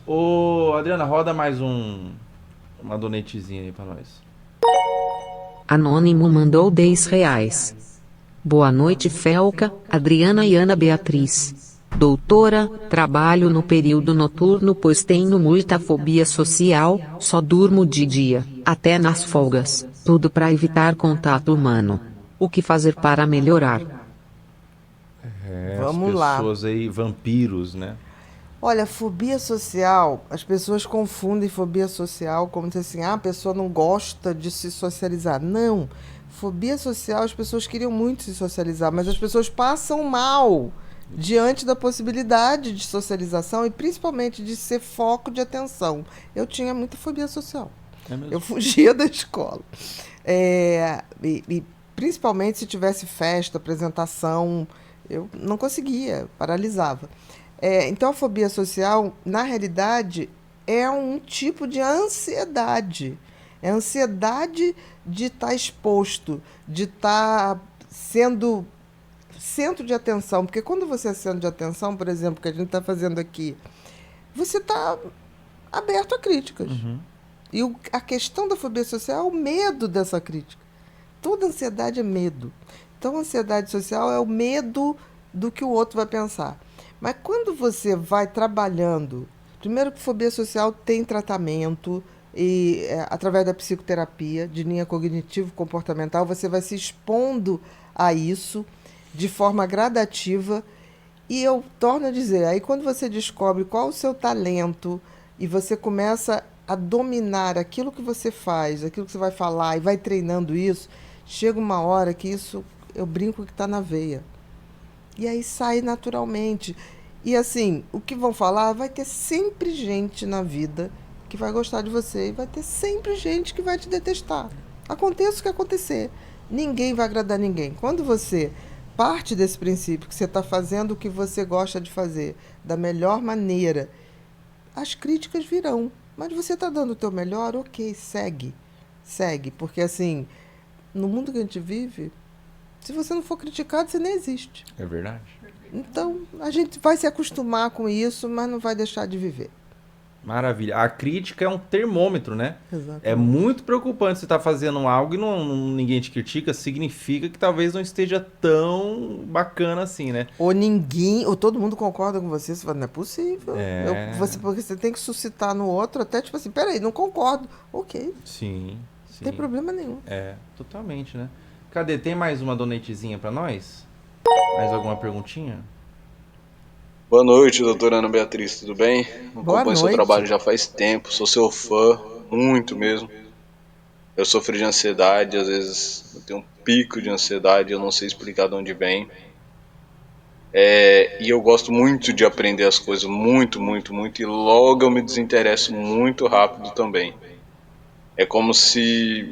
Ô, Adriana, roda mais uma donetezinha aí pra nós. Anônimo mandou R$10. Boa noite, Felca, Adriana e Ana Beatriz. Doutora, trabalho no período noturno pois tenho muita fobia social, só durmo de dia, até nas folgas, tudo para evitar contato humano. O que fazer para melhorar? Vamos as lá. pessoas aí, vampiros, né? Olha, fobia social, as pessoas confundem fobia social como se assim, a pessoa não gosta de se socializar. Não. Fobia social, as pessoas queriam muito se socializar, mas as pessoas passam mal diante da possibilidade de socialização e principalmente de ser foco de atenção. Eu tinha muita fobia social. É mesmo? Eu fugia da escola. E principalmente se tivesse festa, apresentação, eu não conseguia, paralisava. Então, a fobia social, na realidade, é um tipo de ansiedade. É a ansiedade de estar exposto, de estar sendo centro de atenção. Porque quando você é centro de atenção, por exemplo, que a gente está fazendo aqui, você está aberto a críticas. E a questão da fobia social é o medo dessa crítica. Toda ansiedade é medo. Então, a ansiedade social é o medo do que o outro vai pensar. Mas quando você vai trabalhando, primeiro que fobia social tem tratamento, e através da psicoterapia, de linha cognitivo-comportamental, você vai se expondo a isso de forma gradativa. E eu torno a dizer, aí quando você descobre qual o seu talento e você começa a dominar aquilo que você faz, aquilo que você vai falar e vai treinando isso, chega uma hora que isso, eu brinco que está na veia. E aí sai naturalmente. E assim, o que vão falar, vai ter sempre gente na vida que vai gostar de você e vai ter sempre gente que vai te detestar. Aconteça o que acontecer. Ninguém vai agradar ninguém. Quando você parte desse princípio que você está fazendo o que você gosta de fazer da melhor maneira, as críticas virão. Mas você está dando o teu melhor, ok, segue. Segue, porque assim, no mundo que a gente vive, se você não for criticado, você nem existe. É verdade. Então, a gente vai se acostumar com isso, mas não vai deixar de viver. Maravilha. A crítica é um termômetro, né? Exatamente. É muito preocupante você estar fazendo algo e ninguém te critica, significa que talvez não esteja tão bacana assim, né? Ou todo mundo concorda com você, você fala, não é possível. Porque você tem que suscitar no outro até tipo assim, peraí, não concordo. Ok, Sim. não tem problema nenhum. Totalmente, né? Cadê? Tem mais uma donatezinha pra nós? Mais alguma perguntinha? Boa noite, doutora Ana Beatriz, tudo bem? Boa Acompanho seu noite. trabalho já faz tempo, sou seu fã, muito mesmo. Eu sofro de ansiedade, às vezes eu tenho um pico de ansiedade, eu não sei explicar de onde vem. E eu gosto muito de aprender as coisas, muito, muito, muito, e logo eu me desinteresso muito rápido também. É como se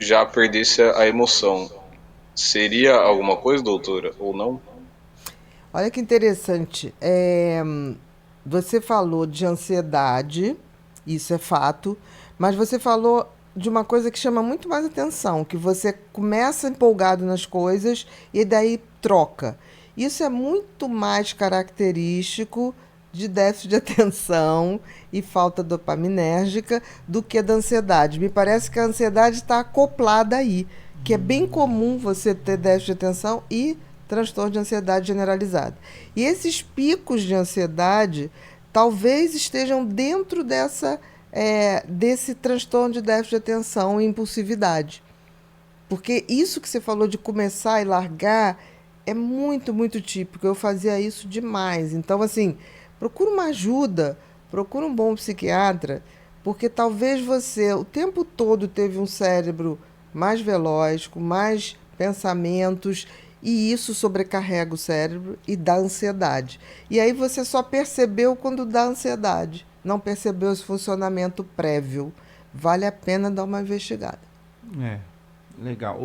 já perdesse a emoção. Seria alguma coisa, doutora, ou não? Olha que interessante. Você falou de ansiedade, isso é fato, mas você falou de uma coisa que chama muito mais atenção, que você começa empolgado nas coisas e daí troca. Isso é muito mais característico de déficit de atenção e falta dopaminérgica do que da ansiedade. Me parece que a ansiedade está acoplada aí, que é bem comum você ter déficit de atenção e transtorno de ansiedade generalizada. E esses picos de ansiedade talvez estejam dentro desse transtorno de déficit de atenção e impulsividade. Porque isso que você falou de começar e largar é muito, muito típico. Eu fazia isso demais. Então, assim, procura uma ajuda, procura um bom psiquiatra, porque talvez você o tempo todo teve um cérebro mais veloz, com mais pensamentos, e isso sobrecarrega o cérebro e dá ansiedade. E aí você só percebeu quando dá ansiedade, não percebeu esse funcionamento prévio. Vale a pena dar uma investigada. Legal.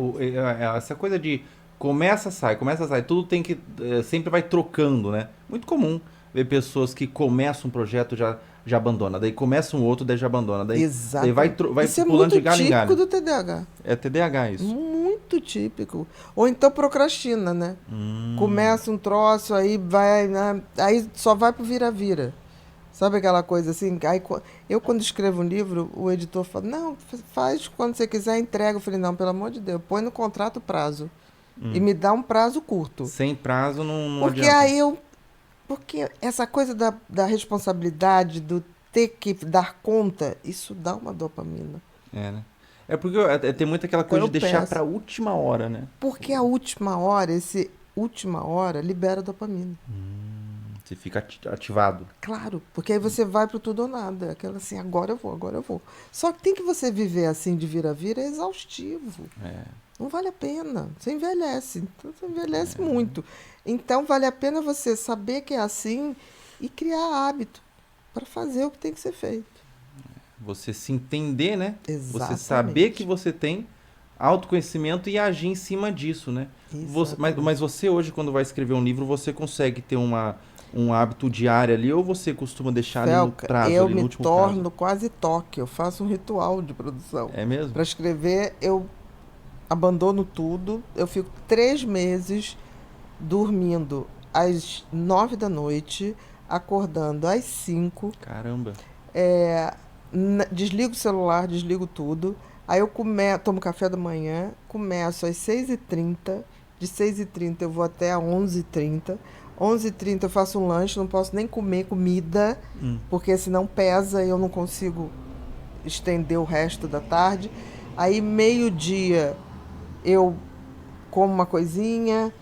Essa coisa de começa, sai, tudo tem que sempre vai trocando, né? Muito comum ver pessoas que começam um projeto já abandona, daí começa um outro, daí já abandona, daí vai isso pulando é de galho em galho. muito típico do TDAH. É TDAH isso. Muito típico. Ou então procrastina, né? Começa um troço, aí vai, né? Aí só vai pro vira-vira. Sabe aquela coisa assim? Aí, eu, quando escrevo um livro, o editor fala, não, faz quando você quiser, entrega. Eu falei, não, pelo amor de Deus, põe no contrato o prazo. e me dá um prazo curto. Sem prazo não Porque adianta. aí porque essa coisa da responsabilidade, do ter que dar conta, isso dá uma dopamina. É, né? É porque tem muito aquela coisa Eu de deixar peço. pra última hora, né? Porque a última hora, libera dopamina. Você fica ativado. Claro, porque aí você vai pro tudo ou nada. Aquela assim, agora eu vou. Só que tem que você viver assim de vira-vira é exaustivo. Não vale a pena. Você envelhece. Então você envelhece muito. Então vale a pena você saber que é assim e criar hábito para fazer o que tem que ser feito. Você se entender, né? Você Exatamente. saber que você tem autoconhecimento e agir em cima disso, né? Mas você hoje, quando vai escrever um livro, você consegue ter um hábito diário ali ou você costuma deixar ali no Felca, prazo, eu ali no me último torno prazo? quase toque. Eu faço um ritual de produção. É mesmo? Para escrever, eu abandono tudo. Eu fico 3 meses dormindo às 9 da noite, acordando às 5. Caramba. Desligo o celular, desligo tudo. Aí eu tomo café da manhã, começo às 6h30. De 6h30 eu vou até às 11h30. 11h30 eu faço um lanche, não posso nem comer comida, porque senão pesa e eu não consigo estender o resto da tarde. Aí meio-dia eu como uma coisinha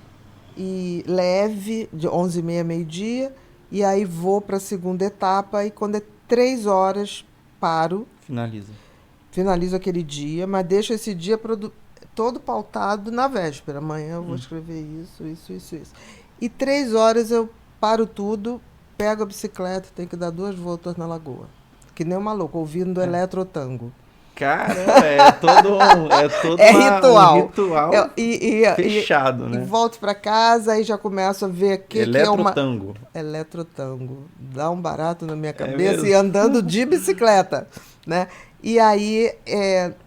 e leve, de 11h30 meio-dia, e aí vou para a segunda etapa e quando é 3 horas paro, finalizo aquele dia, mas deixo esse dia todo pautado na véspera. Amanhã eu vou escrever isso. E 3 horas eu paro tudo, pego a bicicleta, tenho que dar 2 voltas na lagoa. Que nem uma louca, ouvindo eletrotango. Caramba, é todo ritual. um ritual fechado, né? E volto para casa, aí já começo a ver que é uma... Eletrotango. Eletrotango. Dá um barato na minha cabeça mesmo? e andando de bicicleta, né? E aí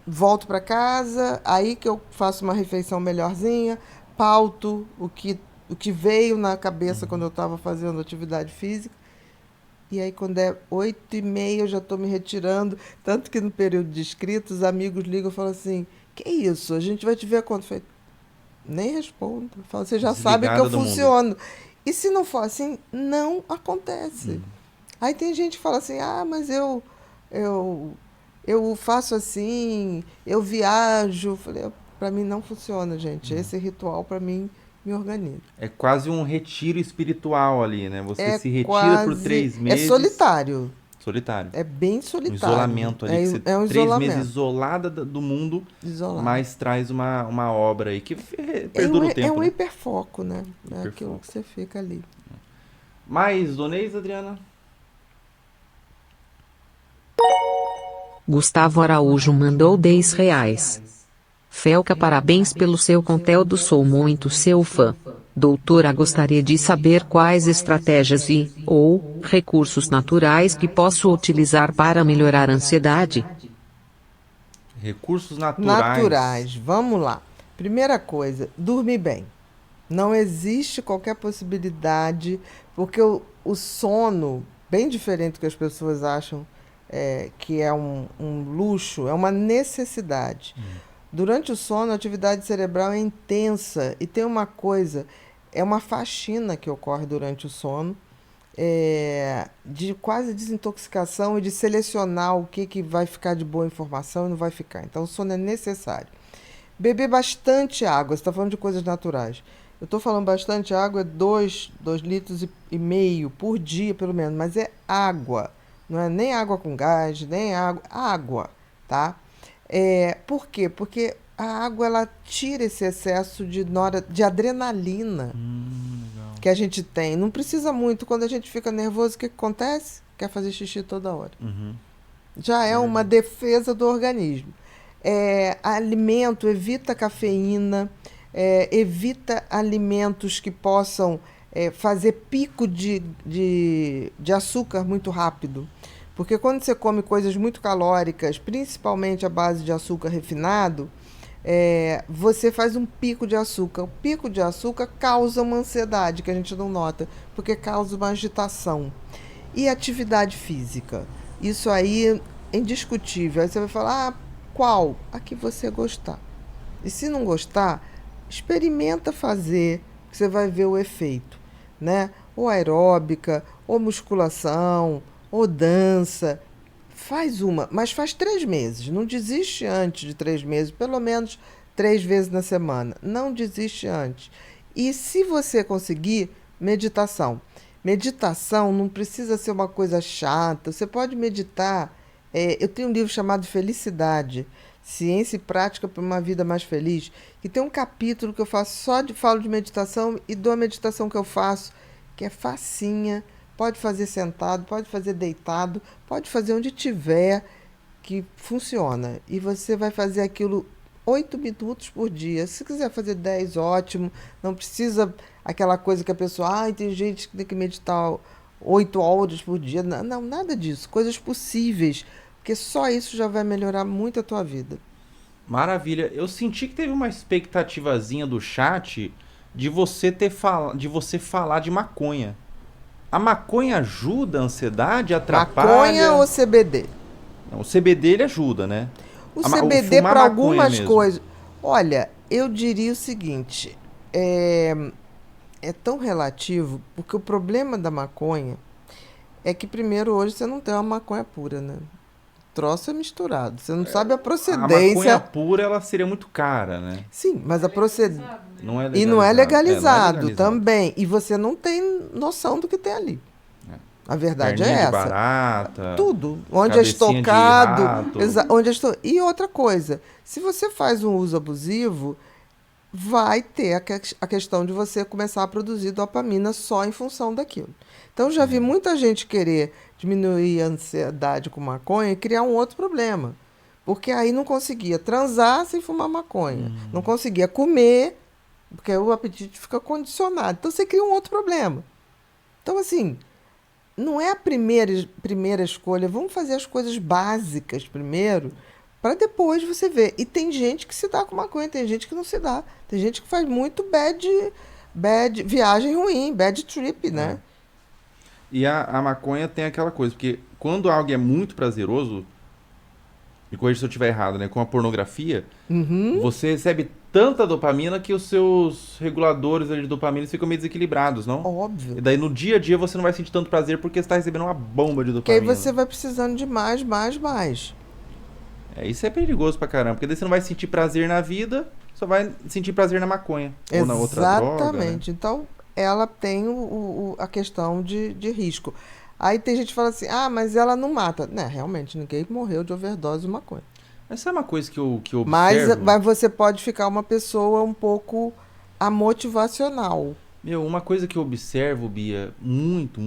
volto para casa, aí que eu faço uma refeição melhorzinha, pauto o que veio na cabeça quando eu estava fazendo atividade física. E aí, quando é 8h30, eu já estou me retirando. Tanto que no período de escrita, os amigos ligam e falam assim, que isso? A gente vai te ver quando? Eu falei, nem respondo. Eu falo, você já sabe que eu funciono. E se não for assim, não acontece. Aí tem gente que fala assim, mas eu faço assim, eu viajo. Eu falei, para mim não funciona, gente. Esse ritual, para mim, me organiza. É quase um retiro espiritual ali, né? Você se retira por 3 meses. É solitário. Solitário. É bem solitário. Um isolamento ali. É um 3 isolamento. meses isolada do mundo, Isolado. mas traz uma obra aí que perdura o tempo. É um né? hiperfoco, né? É Hiperfoco. aquilo que você fica ali. Mais donês, Adriana? Gustavo Araújo mandou R$10. Felca, parabéns pelo seu conteúdo, sou muito seu fã. Doutora, gostaria de saber quais estratégias ou recursos naturais que posso utilizar para melhorar a ansiedade. Recursos naturais. Naturais, vamos lá. Primeira coisa, dormir bem. Não existe qualquer possibilidade, porque o sono, bem diferente do que as pessoas acham que é um luxo, é uma necessidade. Durante o sono, a atividade cerebral é intensa e tem uma coisa, é uma faxina que ocorre durante o sono, de quase desintoxicação e de selecionar o que vai ficar de boa informação e não vai ficar. Então, o sono é necessário. Beber bastante água, você está falando de coisas naturais. Eu estou falando bastante água, é 2,5 litros por dia, pelo menos, mas é água, não é nem água com gás, nem água, tá? Por quê? Porque a água ela tira esse excesso de adrenalina que a gente tem. Não precisa muito. Quando a gente fica nervoso, o que acontece? Quer fazer xixi toda hora. Já é uma defesa do organismo. Alimento, evita cafeína, evita alimentos que possam fazer pico de açúcar muito rápido. Porque quando você come coisas muito calóricas, principalmente à base de açúcar refinado, você faz um pico de açúcar. O pico de açúcar causa uma ansiedade que a gente não nota, porque causa uma agitação. E atividade física? Isso aí é indiscutível. Aí você vai falar, qual? A que você gostar. E se não gostar, experimenta fazer, que você vai ver o efeito, né? Ou aeróbica, ou musculação, ou dança. Faz uma, mas faz 3 meses. Não desiste antes de 3 meses, pelo menos 3 vezes na semana. Não desiste antes. E se você conseguir, meditação. Meditação não precisa ser uma coisa chata. Você pode meditar. Eu tenho um livro chamado Felicidade, Ciência e Prática para uma Vida Mais Feliz, que tem um capítulo que eu faço falo de meditação e dou a meditação que eu faço, que é facinha. Pode fazer sentado, pode fazer deitado, pode fazer onde tiver, que funciona. E você vai fazer aquilo 8 minutos por dia. Se quiser fazer 10, ótimo. Não precisa aquela coisa que a pessoa... tem gente que tem que meditar 8 horas por dia. Não, nada disso. Coisas possíveis. Porque só isso já vai melhorar muito a tua vida. Maravilha. Eu senti que teve uma expectativazinha do chat de você falar de maconha. A maconha ajuda a ansiedade, atrapalha? Maconha ou CBD? Não, o CBD ele ajuda, né? O CBD fumar para maconha algumas mesmo. coisas. Olha, eu diria o seguinte, é tão relativo, porque o problema da maconha é que, primeiro, hoje você não tem uma maconha pura, né? O troço é misturado, você não sabe a A procedência. maconha pura, ela seria muito cara, né? Sim, mas a procedência... Não é E não é legalizado legalizado. também. E você não tem noção do que tem ali. A verdade é Perninha de essa. barata, Tudo. Onde é cabecinha de estocado. rato. E outra coisa, se você faz um uso abusivo, vai ter a questão de você começar a produzir dopamina só em função daquilo. Então, já vi muita gente querer diminuir a ansiedade com maconha e criar um outro problema. Porque aí não conseguia transar sem fumar maconha. Não conseguia comer, porque o apetite fica condicionado. Então, você cria um outro problema. Então, assim, não é a primeira escolha. Vamos fazer as coisas básicas primeiro, para depois você ver. E tem gente que se dá com maconha, tem gente que não se dá. Tem gente que faz muito bad viagem ruim, bad trip, né? E a maconha tem aquela coisa, porque quando algo é muito prazeroso, me corrija se eu estiver errado, né? Com a pornografia, você recebe tanta dopamina que os seus reguladores ali de dopamina ficam meio desequilibrados, não? Óbvio. E daí no dia a dia você não vai sentir tanto prazer porque você está recebendo uma bomba de Porque aí dopamina. você vai precisando de mais. Isso é perigoso pra caramba, porque daí você não vai sentir prazer na vida, só vai sentir prazer na maconha. Ou na outra droga. Exatamente. Né? Então, ela tem a questão de risco. Aí tem gente que fala assim, mas ela não mata. Né, realmente, ninguém morreu de overdose de maconha. Mas sabe uma coisa que eu observo? Mas você pode ficar uma pessoa um pouco amotivacional. Uma coisa que eu observo, Bia, muito,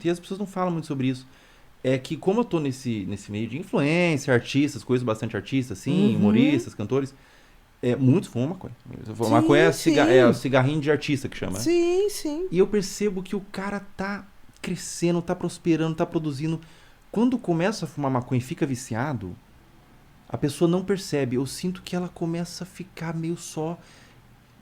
e as pessoas não falam muito sobre isso, é que como eu tô nesse meio de influência, artistas, conheço bastante artistas, assim, humoristas, cantores, muitos fumam maconha. Maconha é o cigarrinho de artista que chama. Sim, sim. E eu percebo que o cara tá crescendo, tá prosperando, tá produzindo. Quando começa a fumar maconha e fica viciado, a pessoa não percebe. Eu sinto que ela começa a ficar meio só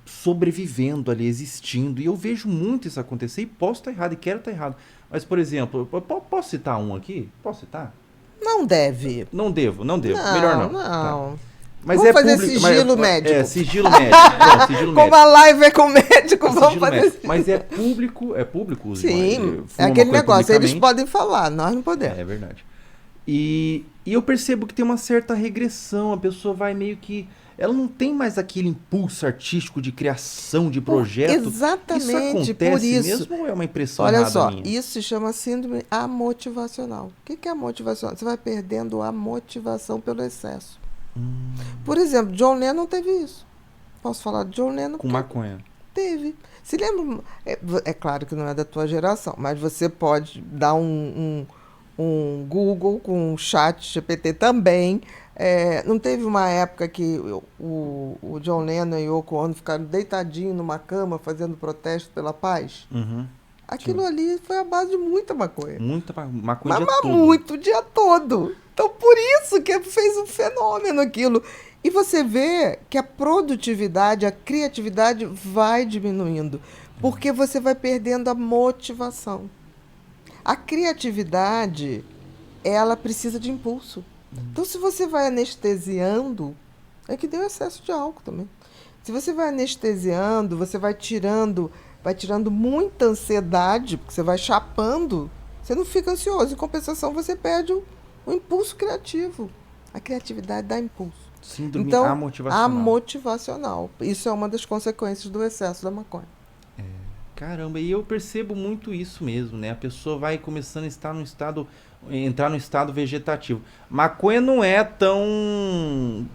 sobrevivendo ali, existindo. E eu vejo muito isso acontecer e posso estar errado e quero estar errado. Mas, por exemplo, posso citar um aqui? Posso citar? Não deve. Não devo. Não, Melhor não. Não. Tá. Mas vamos fazer público, sigilo médico. Sigilo médico. Não, sigilo Como médico. a live é com médico, vamos fazer Médico. Mas é público uso. Sim, Fuma é aquele maconha negócio, eles publicamente. podem falar, nós não podemos. É verdade. E eu percebo que tem uma certa regressão, a pessoa vai meio que... Ela não tem mais aquele impulso artístico de criação, de projeto. Exatamente, isso acontece por isso. mesmo ou é uma impressão Olha errada só, minha? isso se chama síndrome amotivacional. O que é amotivacional? Você vai perdendo a motivação pelo excesso. Por exemplo, John Lennon teve isso. Posso falar de John Lennon? Com maconha. Teve. Se lembra? É claro que não é da tua geração, mas você pode dar um Google com um chat GPT também. Não teve uma época que o John Lennon e o Yoko Ono ficaram deitadinhos numa cama fazendo protesto pela paz? Aquilo ali foi a base de muita maconha. Muita maconha o dia Mas todo. muito o dia todo. Então, por isso que fez um fenômeno aquilo. E você vê que a produtividade, a criatividade vai diminuindo. Porque você vai perdendo a motivação. A criatividade, ela precisa de impulso. Então, se você vai anestesiando, é que deu excesso de álcool também. Se você vai anestesiando, você vai tirando muita ansiedade, porque você vai chapando, você não fica ansioso. Em compensação, você perde o impulso criativo. A criatividade dá impulso. Síndrome Então, amotivacional. amotivacional. Isso é uma das consequências do excesso da maconha. Caramba, e eu percebo muito isso mesmo, né? A pessoa vai começando a entrar no estado vegetativo. Maconha não é tão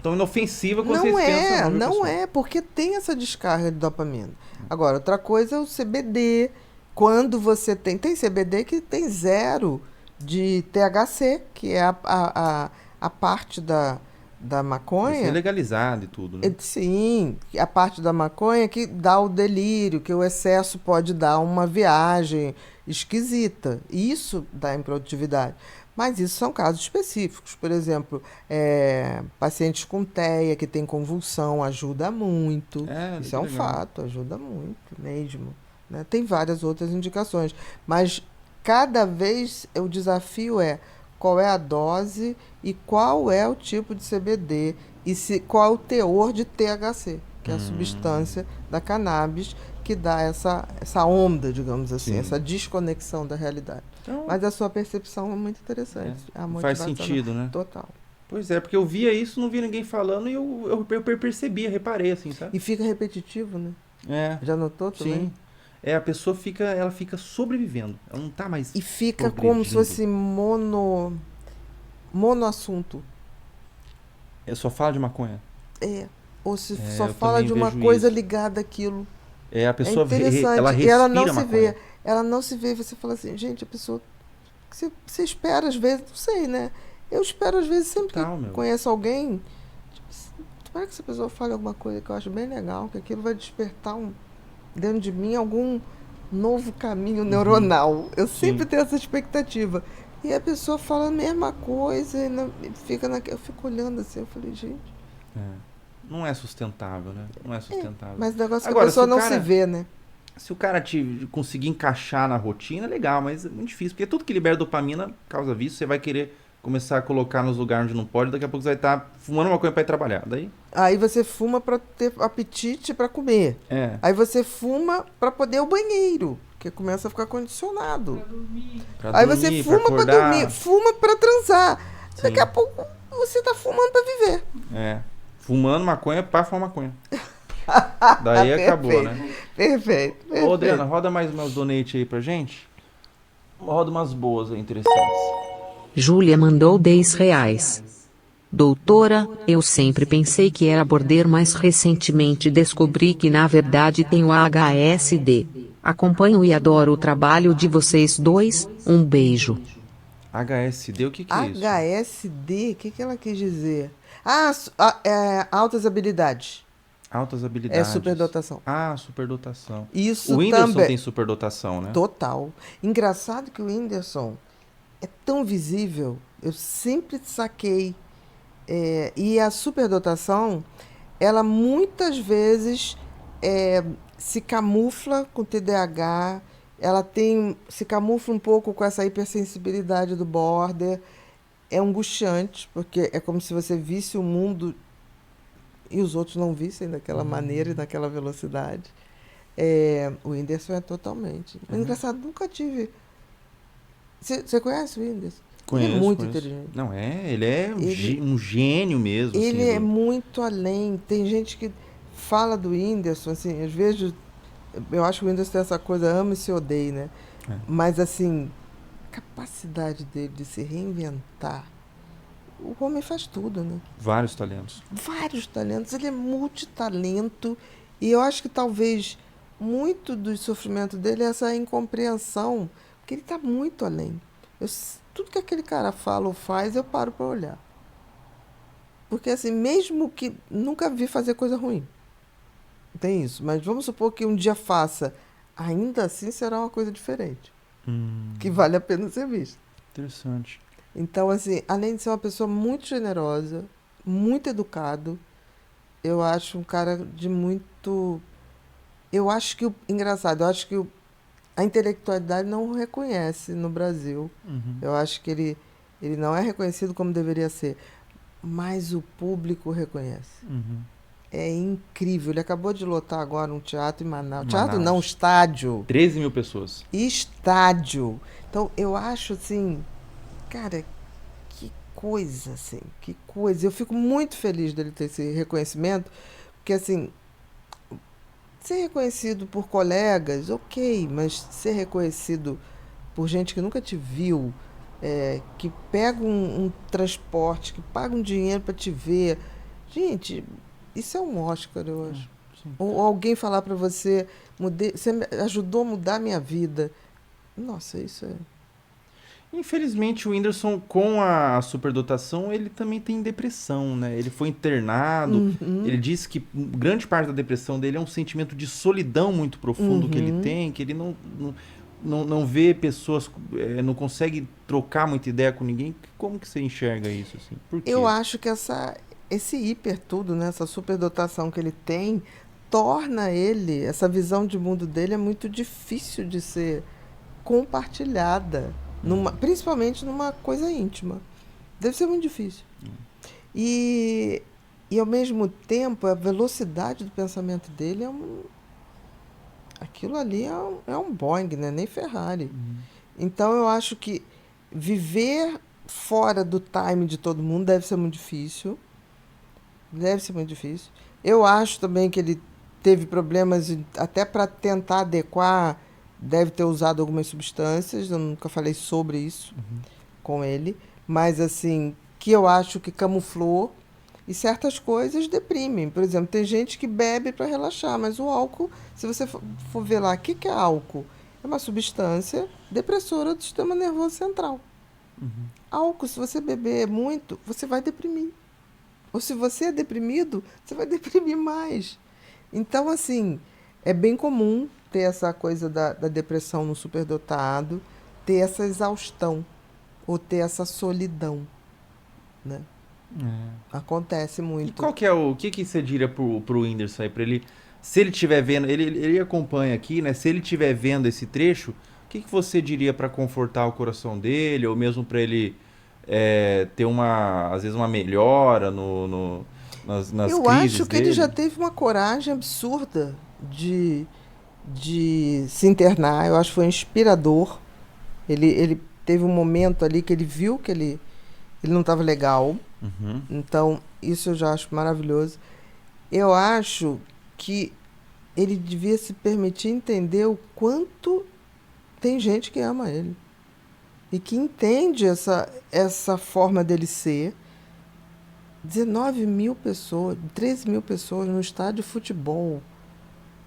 inofensiva quanto vocês pensam, viu, Não pessoal? é, porque tem essa descarga de dopamina. Agora, outra coisa é o CBD. Quando você tem CBD que tem 0 de THC, que é a parte da Vai maconha. ser legalizado e tudo, né? Sim, a parte da maconha que dá o delírio, que o excesso pode dar uma viagem esquisita. Isso dá improdutividade. Mas isso são casos específicos. Por exemplo, pacientes com TEA, que tem convulsão, ajuda muito. Isso é um legal. fato, ajuda muito mesmo. Né? Tem várias outras indicações. Mas cada vez o desafio é qual é a dose e qual é o tipo de CBD e qual é o teor de THC, que é a substância da cannabis que dá essa onda, digamos assim, Sim. essa desconexão da realidade. Então, Mas a sua percepção é muito interessante. A faz motivação sentido, né? total. Pois é, porque eu via isso, não via ninguém falando e eu percebia, reparei, assim, sabe? E fica repetitivo, né? É, Já notou também? sim. A pessoa ela fica sobrevivendo. Ela não tá mais E fica como se fosse monoassunto. só fala de maconha. Ou se É, só eu fala também de uma vejo coisa isso. ligada àquilo. A pessoa interessante. ela E respira ela não se maconha. vê. Ela não se vê. Você fala assim, gente, a pessoa. Você espera às vezes, não sei, né? Eu espero às vezes, sempre Total, que meu. conheço alguém, espero que essa pessoa fale alguma coisa que eu acho bem legal, que aquilo vai despertar dentro de mim algum novo caminho neuronal. Eu sempre tenho essa expectativa. E a pessoa fala a mesma coisa e eu fico olhando assim, eu falei, gente. Não é sustentável, né? Não é sustentável. Mas o negócio é que Agora, a pessoa se o não cara- se vê, né? Se o cara conseguir encaixar na rotina, é legal, mas é muito difícil. Porque tudo que libera dopamina causa vício. Você vai querer começar a colocar nos lugares onde não pode, daqui a pouco você vai estar fumando maconha pra ir trabalhar. Daí, Aí você fuma para ter apetite para comer. Aí você fuma para poder ir ao banheiro, porque começa a ficar condicionado. Pra dormir. pra Aí dormir, você fuma pra para acordar. dormir, fuma para transar. Sim. Daqui a pouco você tá fumando para viver. Fumando maconha pra fumar maconha. Daí acabou, né? Perfeito. Ô, Adriana, roda mais umas donate aí pra gente. Roda umas boas aí, interessantes. Júlia mandou R$ 10. Doutora, eu sempre pensei que era border, mas recentemente descobri que na verdade tenho HSD. Acompanho e adoro o trabalho de vocês dois. Um beijo. HSD, o que é isso? HSD, o que ela quis dizer? Altas habilidades. Altas habilidades. É superdotação. Superdotação. Isso O Whindersson também. tem superdotação, né? Total. Engraçado que o Whindersson é tão visível. Eu sempre saquei. E a superdotação, ela muitas vezes se camufla com TDAH, ela se camufla um pouco com essa hipersensibilidade do border. É angustiante, porque é como se você visse o mundo e os outros não vissem daquela maneira e daquela velocidade. O Whindersson é totalmente. Mas engraçado, nunca tive. Você conhece o Whindersson? Conheço, Ele é muito conheço. inteligente. Não, ele é um gênio mesmo. Ele assim, é muito além. Tem gente que fala do Whindersson, assim, às vezes eu acho que o Whindersson tem essa coisa, ama e se odeia, né? Mas, assim, a capacidade dele de se reinventar. O homem faz tudo, né? Vários talentos. Vários talentos. Ele é multitalento. E eu acho que talvez muito do sofrimento dele é essa incompreensão, porque ele está muito além. Tudo que aquele cara fala ou faz, eu paro para olhar. Porque, assim, mesmo que nunca vi fazer coisa ruim, tem isso. Mas vamos supor que um dia faça, ainda assim será uma coisa diferente, que vale a pena ser vista. Interessante. Então, assim, além de ser uma pessoa muito generosa, muito educado, eu acho um cara de muito... Eu acho que, engraçado, eu acho que a intelectualidade não o reconhece no Brasil. Eu acho que ele não é reconhecido como deveria ser, mas o público reconhece. é incrível. Ele acabou de lotar agora um teatro em Manaus. Manaus. Teatro não, estádio. 13 mil pessoas. Estádio. Então, eu acho assim, cara, que coisa, assim, que coisa. Eu fico muito feliz dele ter esse reconhecimento, porque, assim, ser reconhecido por colegas, ok, mas ser reconhecido por gente que nunca te viu, que pega um transporte, que paga um dinheiro para te ver. Gente, isso é um Oscar, eu acho. Ou alguém falar para você, você me ajudou a mudar a minha vida. Nossa, isso é. Infelizmente, o Whindersson, com a superdotação, ele também tem depressão, né? Ele foi internado. Ele disse que grande parte da depressão dele é um sentimento de solidão muito profundo que ele tem, que ele não vê pessoas, não consegue trocar muita ideia com ninguém. Como que você enxerga isso, assim? Por quê? Eu acho que esse hiper tudo, né, essa superdotação que ele tem, torna ele, essa visão de mundo dele é muito difícil de ser compartilhada, principalmente numa coisa íntima. Deve ser muito difícil. E ao mesmo tempo, a velocidade do pensamento dele aquilo ali é um Boeing, né? Nem Ferrari. Então, eu acho que viver fora do time de todo mundo deve ser muito difícil. Deve ser muito difícil. Eu acho também que ele teve problemas, até para tentar adequar, deve ter usado algumas substâncias. Eu nunca falei sobre isso com ele. Mas, assim, que eu acho que camuflou. E certas coisas deprimem. Por exemplo, tem gente que bebe para relaxar, mas o álcool, se você for ver lá, o que é álcool? É uma substância depressora do sistema nervoso central. Álcool, se você beber muito, você vai deprimir. Ou se você é deprimido, você vai deprimir mais. Então, assim, é bem comum ter essa coisa da depressão no superdotado, ter essa exaustão, ou ter essa solidão, né? Acontece muito. E qual que é o que você diria pro Whindersson aí, pra ele, se ele estiver vendo, ele acompanha aqui, né? Se ele estiver vendo esse trecho, o que você diria pra confortar o coração dele, ou mesmo pra ele ter às vezes uma melhora nas Eu crises acho que dele? ele já teve uma coragem absurda de se internar. Eu acho que foi inspirador. Ele teve um momento ali que ele viu que ele não estava legal. Então, isso eu já acho maravilhoso. Eu acho que ele devia se permitir entender o quanto tem gente que ama ele. E que entende essa forma dele ser. 19 mil pessoas, 13 mil pessoas no estádio de futebol.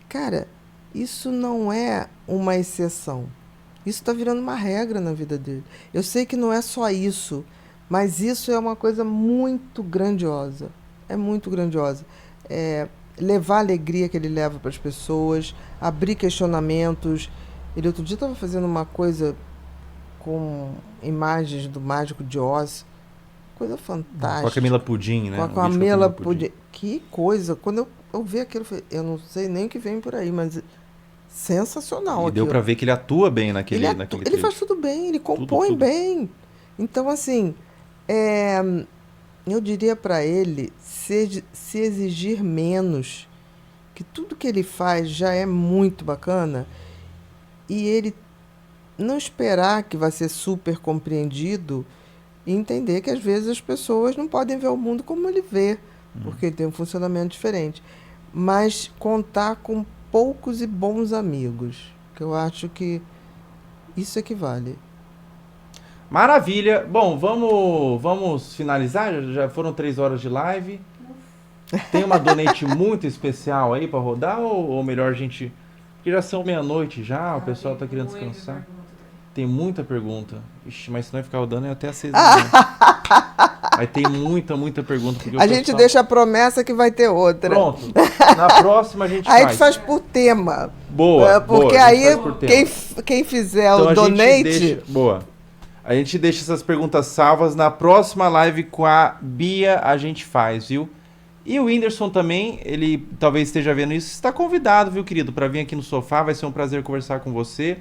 Cara, isso não é uma exceção. Isso está virando uma regra na vida dele. Eu sei que não é só isso, mas isso é uma coisa muito grandiosa. É muito grandiosa. Levar a alegria que ele leva para as pessoas, abrir questionamentos. Ele outro dia estava fazendo uma coisa com imagens do Mágico de Oz. Coisa fantástica. Com a Camila Pudim, né? Com a Camila Pudim. Que coisa. Quando eu vi aquilo, eu falei, eu não sei nem o que vem por aí, mas sensacional. E deu para ver que ele atua bem naquele ele faz tudo bem, ele compõe tudo. Bem. Então, assim, eu diria para ele se exigir menos, que tudo que ele faz já é muito bacana, e ele não esperar que vai ser super compreendido e entender que às vezes as pessoas não podem ver o mundo como ele vê, porque ele tem um funcionamento diferente. Mas contar com poucos e bons amigos, que eu acho que isso equivale. Maravilha. Bom, vamos finalizar? Já foram 3 horas de live. Tem uma donate muito especial aí para rodar, ou melhor a gente... Porque já são meia-noite já, o pessoal tá querendo descansar. Tem muita pergunta. Ixi, mas se não ficar rodando, é até às 6 da manhã. Mas tem muita pergunta. A gente deixa a promessa que vai ter outra. Pronto. Na próxima a gente faz. A gente faz por tema. Boa. Porque boa, aí quem fizer então, o donate... Boa. A gente deixa essas perguntas salvas. Na próxima live com a Bia a gente faz, viu? E o Whindersson também, ele talvez esteja vendo isso. Está convidado, viu, querido, para vir aqui no sofá. Vai ser um prazer conversar com você.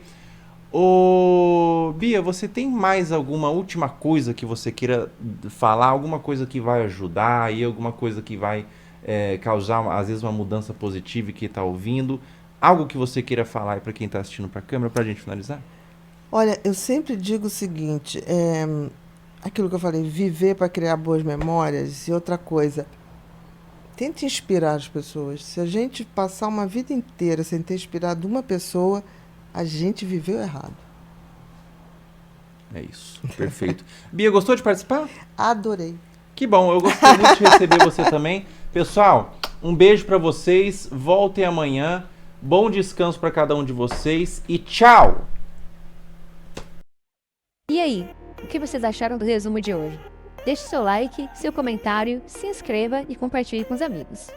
Ô, Bia, você tem mais alguma última coisa que você queira falar? Alguma coisa que vai ajudar aí? Alguma coisa que vai causar, às vezes, uma mudança positiva e que está ouvindo. Algo que você queira falar para quem está assistindo para a câmera, para a gente finalizar? Olha, eu sempre digo o seguinte, aquilo que eu falei, viver para criar boas memórias, e outra coisa, tente inspirar as pessoas. Se a gente passar uma vida inteira sem ter inspirado uma pessoa, a gente viveu errado. É isso, perfeito. Bia, gostou de participar? Adorei. Que bom, eu gostei muito de receber você também. Pessoal, um beijo para vocês, voltem amanhã, bom descanso para cada um de vocês e tchau! E aí, o que vocês acharam do resumo de hoje? Deixe seu like, seu comentário, se inscreva e compartilhe com os amigos.